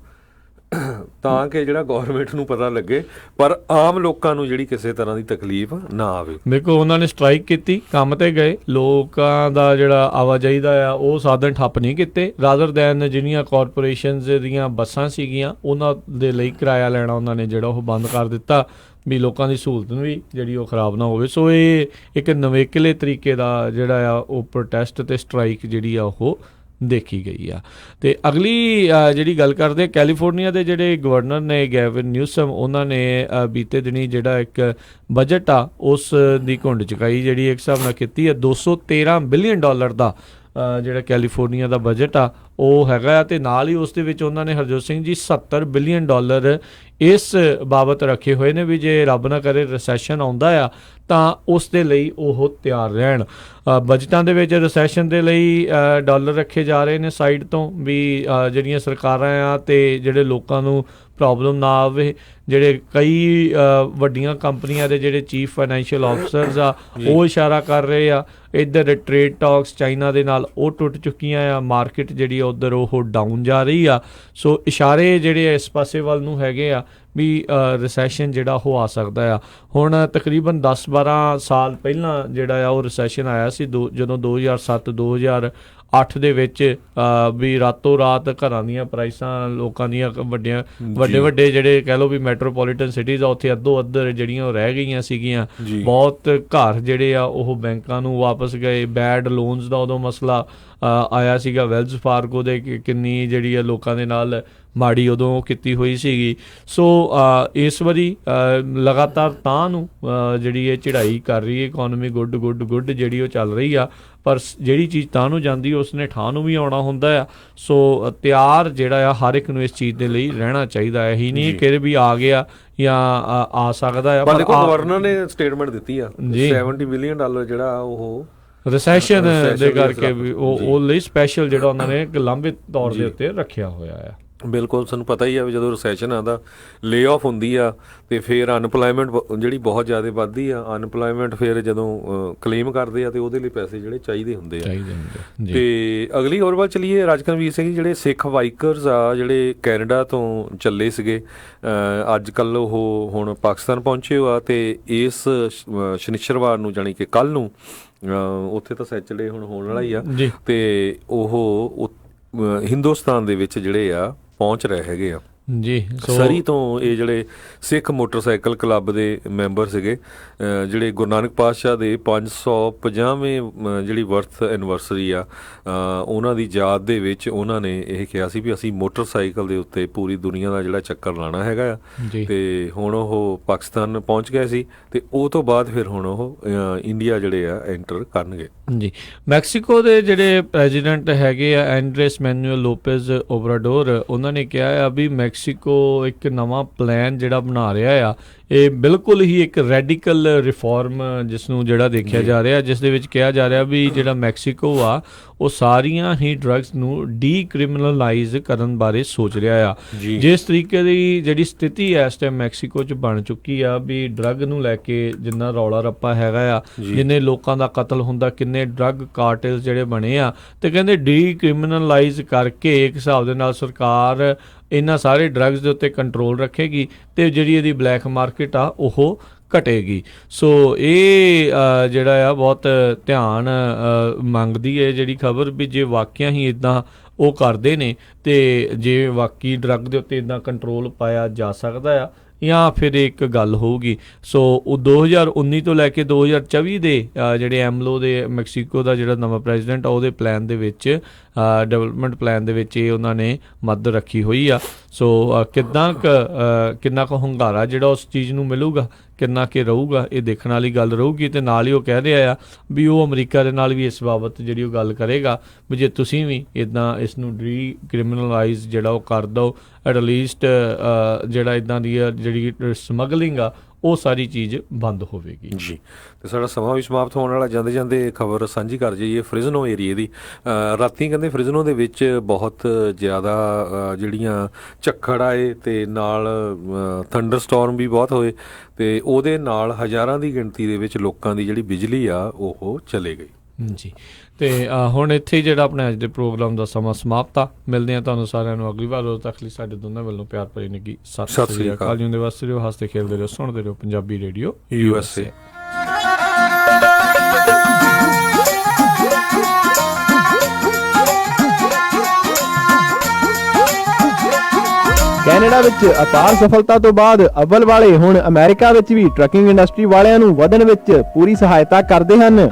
ਤਾਂ ਕਿ ਜਿਹੜਾ ਗੌਰਮੈਂਟ ਨੂੰ ਪਤਾ ਲੱਗੇ ਪਰ ਆਮ ਲੋਕਾਂ ਨੂੰ ਜਿਹੜੀ ਕਿਸੇ ਤਰ੍ਹਾਂ ਦੀ ਤਕਲੀਫ ਨਾ ਆਵੇ। ਦੇਖੋ ਉਹਨਾਂ ਨੇ ਸਟ੍ਰਾਈਕ ਕੀਤੀ, ਕੰਮ ਤੇ ਗਏ, ਲੋਕਾਂ ਦਾ ਜਿਹੜਾ ਆਵਾਜਾਈ ਦਾ ਆ ਉਹ ਸਾਧਨ ਠੱਪ ਨਹੀਂ ਕੀਤੇ, ਰਾਦਰ ਦੈਨ ਜਿਹੜੀਆਂ ਕਾਰਪੋਰੇਸ਼ਨਸ ਦੀਆਂ ਬੱਸਾਂ ਸੀਗੀਆਂ ਉਹਨਾਂ ਦੇ ਲਈ ਕਿਰਾਇਆ ਲੈਣਾ ਉਹਨਾਂ ਨੇ ਜਿਹੜਾ ਉਹ ਬੰਦ ਕਰ ਦਿੱਤਾ ਵੀ ਲੋਕਾਂ ਦੀ ਸਹੂਲਤ ਨੂੰ ਵੀ ਜਿਹੜੀ ਉਹ ਖਰਾਬ ਨਾ ਹੋਵੇ। ਸੋ ਇਹ ਇੱਕ ਨਵੇਕਲੇ ਤਰੀਕੇ ਦਾ ਜਿਹੜਾ ਆ ਉਹ ਪ੍ਰੋਟੈਸਟ ਤੇ ਸਟ੍ਰਾਈਕ ਜਿਹੜੀ ਆ ਉਹ ਦੇਖੀ ਗਈ ਆ। ਤੇ ਅਗਲੀ ਜਿਹੜੀ ਗੱਲ ਕਰਦੇ ਕੈਲੀਫੋਰਨੀਆ ਦੇ ਜਿਹੜੇ ਗਵਰਨਰ ਨੇ ਗੈਵਿਨ ਨਿਊਸਮ, ਉਹਨਾਂ ਨੇ ਬੀਤੇ ਦਿਨੀ ਜਿਹੜਾ ਇੱਕ ਬਜਟ ਆ ਉਸ ਦੀ ਘੁੰਡ ਚੁਕਾਈ ਜਿਹੜੀ ਇੱਕ ਹਿਸਾਬ ਨਾਲ ਕੀਤੀ ਹੈ। $213 ਬਿਲੀਅਨ ਦਾ ਜਿਹੜਾ ਕੈਲੀਫੋਰਨੀਆ ਦਾ ਬਜਟ ਆ ਉਹ ਹੈਗਾ ਆ, ਤੇ ਨਾਲ ਹੀ ਉਸ ਦੇ ਵਿੱਚ ਉਹਨਾਂ ਨੇ ਹਰਜੋਤ ਸਿੰਘ ਜੀ $70 ਬਿਲੀਅਨ ਇਸ ਬਾਬਤ ਰੱਖੇ ਹੋਏ ਨੇ ਵੀ ਜੇ ਰੱਬ ਨਾ ਕਰੇ ਰਿਸੈਸ਼ਨ ਆਉਂਦਾ ਆ ਤਾਂ ਉਸ ਦੇ ਲਈ ਉਹ ਤਿਆਰ ਰਹਿਣ। ਬਜਟਾਂ ਦੇ ਵਿੱਚ ਰਿਸੈਸ਼ਨ ਦੇ ਲਈ ਡਾਲਰ ਰੱਖੇ ਜਾ ਰਹੇ ਨੇ ਸਾਈਡ ਤੋਂ ਵੀ ਜਿਹੜੀਆਂ ਸਰਕਾਰਾਂ ਆ ਤੇ ਜਿਹੜੇ ਲੋਕਾਂ ਨੂੰ ਪ੍ਰੋਬਲਮ ਨਾ ਆਵੇ। ਜਿਹੜੇ ਕਈ ਵੱਡੀਆਂ ਕੰਪਨੀਆਂ ਦੇ ਜਿਹੜੇ ਚੀਫ ਫਾਈਨੈਂਸ਼ੀਅਲ ਆਫਿਸਰਸ ਆ ਉਹ ਇਸ਼ਾਰਾ ਕਰ ਰਹੇ ਆ, ਇੱਧਰ ਟ੍ਰੇਡ ਟਾਕਸ ਚਾਈਨਾ ਦੇ ਨਾਲ ਉਹ ਟੁੱਟ ਚੁੱਕੀਆਂ ਆ, ਮਾਰਕੀਟ ਜਿਹੜੀ ਆ ਉੱਧਰ ਉਹ ਡਾਊਨ ਜਾ ਰਹੀ ਆ। ਸੋ ਇਸ਼ਾਰੇ ਜਿਹੜੇ ਇਸ ਪਾਸੇ ਵੱਲ ਨੂੰ ਹੈਗੇ ਆ ਵੀ ਰਿਸੈਸ਼ਨ ਜਿਹੜਾ ਉਹ ਆ ਸਕਦਾ ਆ। ਹੁਣ ਤਕਰੀਬਨ 10-12 ਸਾਲ ਪਹਿਲਾਂ ਜਿਹੜਾ ਆ ਉਹ ਰਿਸੈਸ਼ਨ ਆਇਆ ਸੀ ਜਦੋਂ 2007-2008 ਦੇ ਵਿੱਚ ਵੀ ਰਾਤੋਂ ਰਾਤ ਘਰਾਂ ਦੀਆਂ ਪ੍ਰਾਈਸਾਂ ਲੋਕਾਂ ਦੀਆਂ ਵੱਡੇ ਜਿਹੜੇ ਕਹਿ ਲਓ ਵੀ ਮੈਟਰੋਪੋਲੀਟਨ ਸਿਟੀਜ਼ ਆ ਉੱਥੇ ਅੱਧੋ ਅੱਧ ਜਿਹੜੀਆਂ ਉਹ ਰਹਿ ਗਈਆਂ ਸੀਗੀਆਂ। ਬਹੁਤ ਘਰ ਜਿਹੜੇ ਆ ਉਹ ਬੈਂਕਾਂ ਨੂੰ ਵਾਪਸ ਗਏ। ਬੈਡ ਲੋਨਸ ਦਾ ਉਦੋਂ ਮਸਲਾ ਆਇਆ ਸੀਗਾ, ਵੈਲਜ਼ ਫਾਰਗੋ ਦੇ ਕਿੰਨੀ ਜਿਹੜੀ ਆ ਲੋਕਾਂ ਦੇ ਨਾਲ ਮਾੜੀ ਉਦੋਂ ਕੀਤੀ ਹੋਈ ਸੀਗੀ। ਸੋ ਇਸ ਵਾਰੀ ਲਗਾਤਾਰ ਤਾਂ ਨੂੰ ਜਿਹੜੀ ਇਹ ਚੜ੍ਹਾਈ ਕਰ ਰਹੀ ਹੈ ਇਕੋਨਮੀ, ਗੁੱਡ ਜਿਹੜੀ ਉਹ ਚੱਲ ਰਹੀ ਆ, ਪਰ ਜਿਹੜੀ ਚੀਜ਼ ਤਾਂ ਨੂੰ ਜਾਂਦੀ ਉਸਨੇ ਠਾਹ ਨੂੰ ਵੀ ਆਉਣਾ ਹੁੰਦਾ ਆ। ਸੋ ਤਿਆਰ ਜਿਹੜਾ ਆ ਹਰ ਇੱਕ ਨੂੰ ਇਸ ਚੀਜ਼ ਦੇ ਲਈ ਰਹਿਣਾ ਚਾਹੀਦਾ ਹੈ। ਹੀ ਨਹੀਂ ਕਿ ਵੀ ਆ ਗਿਆ ਜਾਂ ਆ ਸਕਦਾ ਆ। ਪਰ ਦੇਖੋ ਗਵਰਨਰ ਨੇ ਸਟੇਟਮੈਂਟ ਦਿੱਤੀ ਆ $70 ਬਿਲੀਅਨ ਜਿਹੜਾ ਉਹ ਰਿਸੈਸ਼ਨ ਦੇ ਕਰਕੇ ਵੀ ਉਹ ਲਈ ਸਪੈਸ਼ਲ ਜਿਹੜਾ ਉਹਨਾਂ ਨੇ ਇੱਕ ਲੰਬੇ ਤੌਰ ਦੇ ਉੱਤੇ ਰੱਖਿਆ ਹੋਇਆ ਆ। ਬਿਲਕੁਲ, ਸਾਨੂੰ ਪਤਾ ਹੀ ਆ ਵੀ ਜਦੋਂ ਰਿਸੈਸ਼ਨ ਆਉਂਦਾ ਲੇ ਆਫ ਹੁੰਦੀ ਆ ਤੇ ਫਿਰ ਅਨਪਲਾਈਮੈਂਟ ਜਿਹੜੀ ਬਹੁਤ ਜ਼ਿਆਦਾ ਵੱਧਦੀ ਆ। ਅਨਪਲਾਈਮੈਂਟ ਫਿਰ ਜਦੋਂ ਕਲੇਮ ਕਰਦੇ ਆ ਤੇ ਉਹਦੇ ਲਈ ਪੈਸੇ ਜਿਹੜੇ ਚਾਹੀਦੇ ਹੁੰਦੇ ਆ। ਤੇ ਅਗਲੀ ਹੋਰ ਵੱਲ ਚਲੀਏ, ਰਾਜਕਰਮਵੀਰ ਸਿੰਘ ਜੀ, ਜਿਹੜੇ ਸਿੱਖ ਬਾਈਕਰਸ ਆ ਜਿਹੜੇ ਕੈਨੇਡਾ ਤੋਂ ਚੱਲੇ ਸੀਗੇ, ਅੱਜ ਕੱਲ੍ਹ ਉਹ ਹੁਣ ਪਾਕਿਸਤਾਨ ਪਹੁੰਚੇ ਹੋ ਆ ਤੇ ਇਸ ਸ਼ਨੀਚਰਵਾਰ ਨੂੰ ਜਾਣੀ ਕਿ ਕੱਲ੍ਹ ਨੂੰ ਉੱਥੇ ਤਾਂ ਸੈਚਰਡੇ ਹੁਣ ਹੋਣ ਵਾਲਾ ਹੀ ਆ ਤੇ ਉਹ ਹਿੰਦੁਸਤਾਨ ਦੇ ਵਿੱਚ ਜਿਹੜੇ ਆ ਪਹੁੰਚ ਰਹੇ ਹੈਗੇ ਆ ਜੀ। ਸਰੀ ਤੋਂ ਇਹ ਜਿਹੜੇ ਸਿੱਖ ਮੋਟਰਸਾਈਕਲ ਕਲੱਬ ਦੇ ਮੈਂਬਰ ਸੀਗੇ, ਜਿਹੜੇ ਗੁਰੂ ਨਾਨਕ ਪਾਤਸ਼ਾਹ ਦੇ 550ਵੇਂ ਜਿਹੜੀ ਬਰਥ ਐਨਵਰਸਰੀ ਆ ਉਹਨਾਂ ਦੀ ਯਾਦ ਦੇ ਵਿੱਚ ਉਹਨਾਂ ਨੇ ਇਹ ਕਿਹਾ ਸੀ ਵੀ ਅਸੀਂ ਮੋਟਰਸਾਈਕਲ ਦੇ ਉੱਤੇ ਪੂਰੀ ਦੁਨੀਆ ਦਾ ਜਿਹੜਾ ਚੱਕਰ ਲਾਉਣਾ ਹੈਗਾ ਆ। ਤੇ ਹੁਣ ਉਹ ਪਾਕਿਸਤਾਨ ਪਹੁੰਚ ਗਏ ਸੀ ਤੇ ਉਹ ਤੋਂ ਬਾਅਦ ਫਿਰ ਹੁਣ ਉਹ ਇੰਡੀਆ ਜਿਹੜੇ ਆ ਐਂਟਰ ਕਰਨਗੇ ਜੀ। ਮੈਕਸੀਕੋ ਦੇ ਜਿਹੜੇ ਪ੍ਰੈਜ਼ੀਡੈਂਟ ਹੈਗੇ ਆ ਐਂਡਰੇਸ ਮੈਨੂਅਲ ਲੋਪੇਜ਼ ਓਬਰਾਡੋਰ, ਉਹਨਾਂ ਨੇ ਕਿਹਾ ਆ ਵੀ ਮੈਕਸੀਕੋ ਇੱਕ ਨਵਾਂ ਪਲਾਨ ਜਿਹੜਾ ਬਣਾ ਰਿਹਾ ਆ, ਇਹ ਬਿਲਕੁਲ ਹੀ ਇੱਕ ਰੈਡੀਕਲ ਰਿਫਾਰਮ ਜਿਸ ਨੂੰ ਜਿਹੜਾ ਦੇਖਿਆ ਜਾ ਰਿਹਾ, ਜਿਸ ਦੇ ਵਿੱਚ ਕਿਹਾ ਜਾ ਰਿਹਾ ਵੀ ਜਿਹੜਾ ਮੈਕਸੀਕੋ ਆ ਉਹ ਸਾਰੀਆਂ ਹੀ ਡਰੱਗਸ ਨੂੰ ਡੀਕ੍ਰਿਮੀਨਲਾਈਜ਼ ਕਰਨ ਬਾਰੇ ਸੋਚ ਰਿਹਾ ਆ। ਜਿਸ ਤਰੀਕੇ ਦੀ ਜਿਹੜੀ ਸਥਿਤੀ ਹੈ ਇਸ ਟਾਈਮ ਮੈਕਸੀਕੋ 'ਚ ਬਣ ਚੁੱਕੀ ਆ ਵੀ ਡਰੱਗ ਨੂੰ ਲੈ ਕੇ ਜਿੰਨਾ ਰੌਲਾ ਰੱਪਾ ਹੈਗਾ ਆ, ਜਿੰਨੇ ਲੋਕਾਂ ਦਾ ਕਤਲ ਹੁੰਦਾ, ਕਿੰਨੇ ਡਰੱਗ ਕਾਰਟੇਲਸ ਜਿਹੜੇ ਬਣੇ ਆ, ਤੇ ਕਹਿੰਦੇ ਡੀਕ੍ਰਿਮੀਨਲਾਈਜ਼ ਕਰਕੇ ਇੱਕ ਹਿਸਾਬ ਦੇ ਨਾਲ ਸਰਕਾਰ ਇਹਨਾਂ ਸਾਰੇ ਡਰੱਗਸ ਦੇ ਉੱਤੇ ਕੰਟਰੋਲ ਰੱਖੇਗੀ ਤੇ ਜਿਹੜੀ ਇਹਦੀ ਬਲੈਕ ਮਾਰਕੀਟ ਆ ਉਹ ਘਟੇਗੀ। ਸੋ ਇਹ ਜਿਹੜਾ ਆ ਬਹੁਤ ਧਿਆਨ ਮੰਗਦੀ ਹੈ ਜਿਹੜੀ ਖਬਰ ਵੀ ਜੇ ਵਾਕਿਆ ਹੀ ਇੱਦਾਂ ਉਹ ਕਰਦੇ ਨੇ ਤੇ ਜੇ ਵਾਕਈ ਡਰੱਗ ਦੇ ਉੱਤੇ ਇੱਦਾਂ ਕੰਟਰੋਲ ਪਾਇਆ ਜਾ ਸਕਦਾ ਆ ਜਾਂ ਫਿਰ ਇੱਕ ਗੱਲ ਹੋਊਗੀ। ਸੋ ਉਹ 2019 ਤੋਂ ਲੈ ਕੇ 2024 ਦੇ ਜਿਹੜੇ ਐਮਲੋ ਦੇ ਮੈਕਸੀਕੋ ਦਾ ਜਿਹੜਾ ਨਵਾਂ ਪ੍ਰੈਜ਼ੀਡੈਂਟ ਆ ਉਹਦੇ ਪਲਾਨ ਦੇ ਵਿੱਚ ਡਿਵੈਲਪਮੈਂਟ ਪਲਾਨ ਦੇ ਵਿੱਚ ਇਹ ਉਹਨਾਂ ਨੇ ਮਦਦ ਰੱਖੀ ਹੋਈ ਆ। ਸੋ ਕਿੰਨਾ ਕੁ ਹੁੰਗਾਰਾ ਜਿਹੜਾ ਉਸ ਚੀਜ਼ ਨੂੰ ਮਿਲੂਗਾ, ਕਿੰਨਾ ਕਿ ਰਹੂਗਾ, ਇਹ ਦੇਖਣ ਵਾਲੀ ਗੱਲ ਰਹੂਗੀ। ਤੇ ਨਾਲ ਹੀ ਉਹ ਕਹਿ ਰਿਹਾ ਆ ਵੀ ਉਹ ਅਮਰੀਕਾ ਦੇ ਨਾਲ ਵੀ ਇਸ ਬਾਬਤ ਜਿਹੜੀ ਉਹ ਗੱਲ ਕਰੇਗਾ ਵੀ ਜੇ ਤੁਸੀਂ ਵੀ ਇੱਦਾਂ ਇਸ ਨੂੰ ਡੀਕ੍ਰਿਮੀਨਲਾਈਜ਼ ਜਿਹੜਾ ਉਹ ਕਰ ਦਿਓ, ਐਟ ਲੀਸਟ ਜਿਹੜਾ ਇੱਦਾਂ ਦੀ ਜਿਹੜੀ ਸਮਗਲਿੰਗ ਆ ਉਹ ਸਾਰੀ ਚੀਜ਼ ਬੰਦ ਹੋਵੇਗੀ ਜੀ। ਤੇ ਸਾਡਾ ਸਮਾਂ ਵੀ ਸਮਾਪਤ ਹੋਣ ਵਾਲਾ, ਜਾਂਦੇ ਜਾਂਦੇ ਖਬਰ ਸਾਂਝੀ ਕਰ ਜਾਈਏ ਫ੍ਰਿਜ਼ਨੋ ਏਰੀਏ ਦੀ। ਰਾਤੀ ਕਹਿੰਦੇ ਫ੍ਰਿਜ਼ਨੋ ਦੇ ਵਿੱਚ ਬਹੁਤ ਜ਼ਿਆਦਾ ਜਿਹੜੀਆਂ ਝੱਖੜ ਆਏ ਤੇ ਨਾਲ ਥੰਡਰ ਸਟੋਰਮ ਵੀ ਬਹੁਤ ਹੋਏ ਤੇ ਉਹਦੇ ਨਾਲ ਹਜ਼ਾਰਾਂ ਦੀ ਗਿਣਤੀ ਦੇ ਵਿੱਚ ਲੋਕਾਂ ਦੀ ਜਿਹੜੀ ਬਿਜਲੀ ਆ ਉਹ ਚਲੇ ਗਈ ਜੀ। ਤੇ ਹੁਣ ਇੱਥੇ ਹੀ ਜਿਹੜਾ ਆਪਣੇ ਅੱਜ ਦੇ ਪ੍ਰੋਗਰਾਮ ਦਾ ਸਮਾਂ ਸਮਾਪਤ ਆ। ਮਿਲਦੇ ਆ ਤੁਹਾਨੂੰ ਸਾਰਿਆਂ ਨੂੰ ਅਗਲੀ ਵਾਰ। ਉਦੋਂ ਤੱਕ ਲਈ ਸਾਡੇ ਦੋਨਾਂ ਵੱਲੋਂ ਪਿਆਰ ਭਰੀ ਨਿੱਘੀ ਸਤਿ ਸ੍ਰੀ ਅਕਾਲ। ਜਿਉਂਦੇ ਵਸਦੇ ਰਹੋ, ਹੱਸਦੇ ਖੇਡਦੇ ਰਹੋ, ਸੁਣਦੇ ਰਹੋ ਪੰਜਾਬੀ ਰੇਡੀਓ USA। ਕੈਨੇਡਾ ਵਿੱਚ ਅਪਾਰ ਸਫਲਤਾ ਤੋਂ ਬਾਅਦ ਅਵਲ ਵਾਲੇ ਹੁਣ ਅਮਰੀਕਾ ਵਿੱਚ ਵੀ ਟਰੱਕਿੰਗ ਇੰਡਸਟਰੀ ਵਾਲਿਆਂ ਨੂੰ ਵਧਣ ਵਿੱਚ ਪੂਰੀ ਸਹਾਇਤਾ ਕਰਦੇ ਹਨ।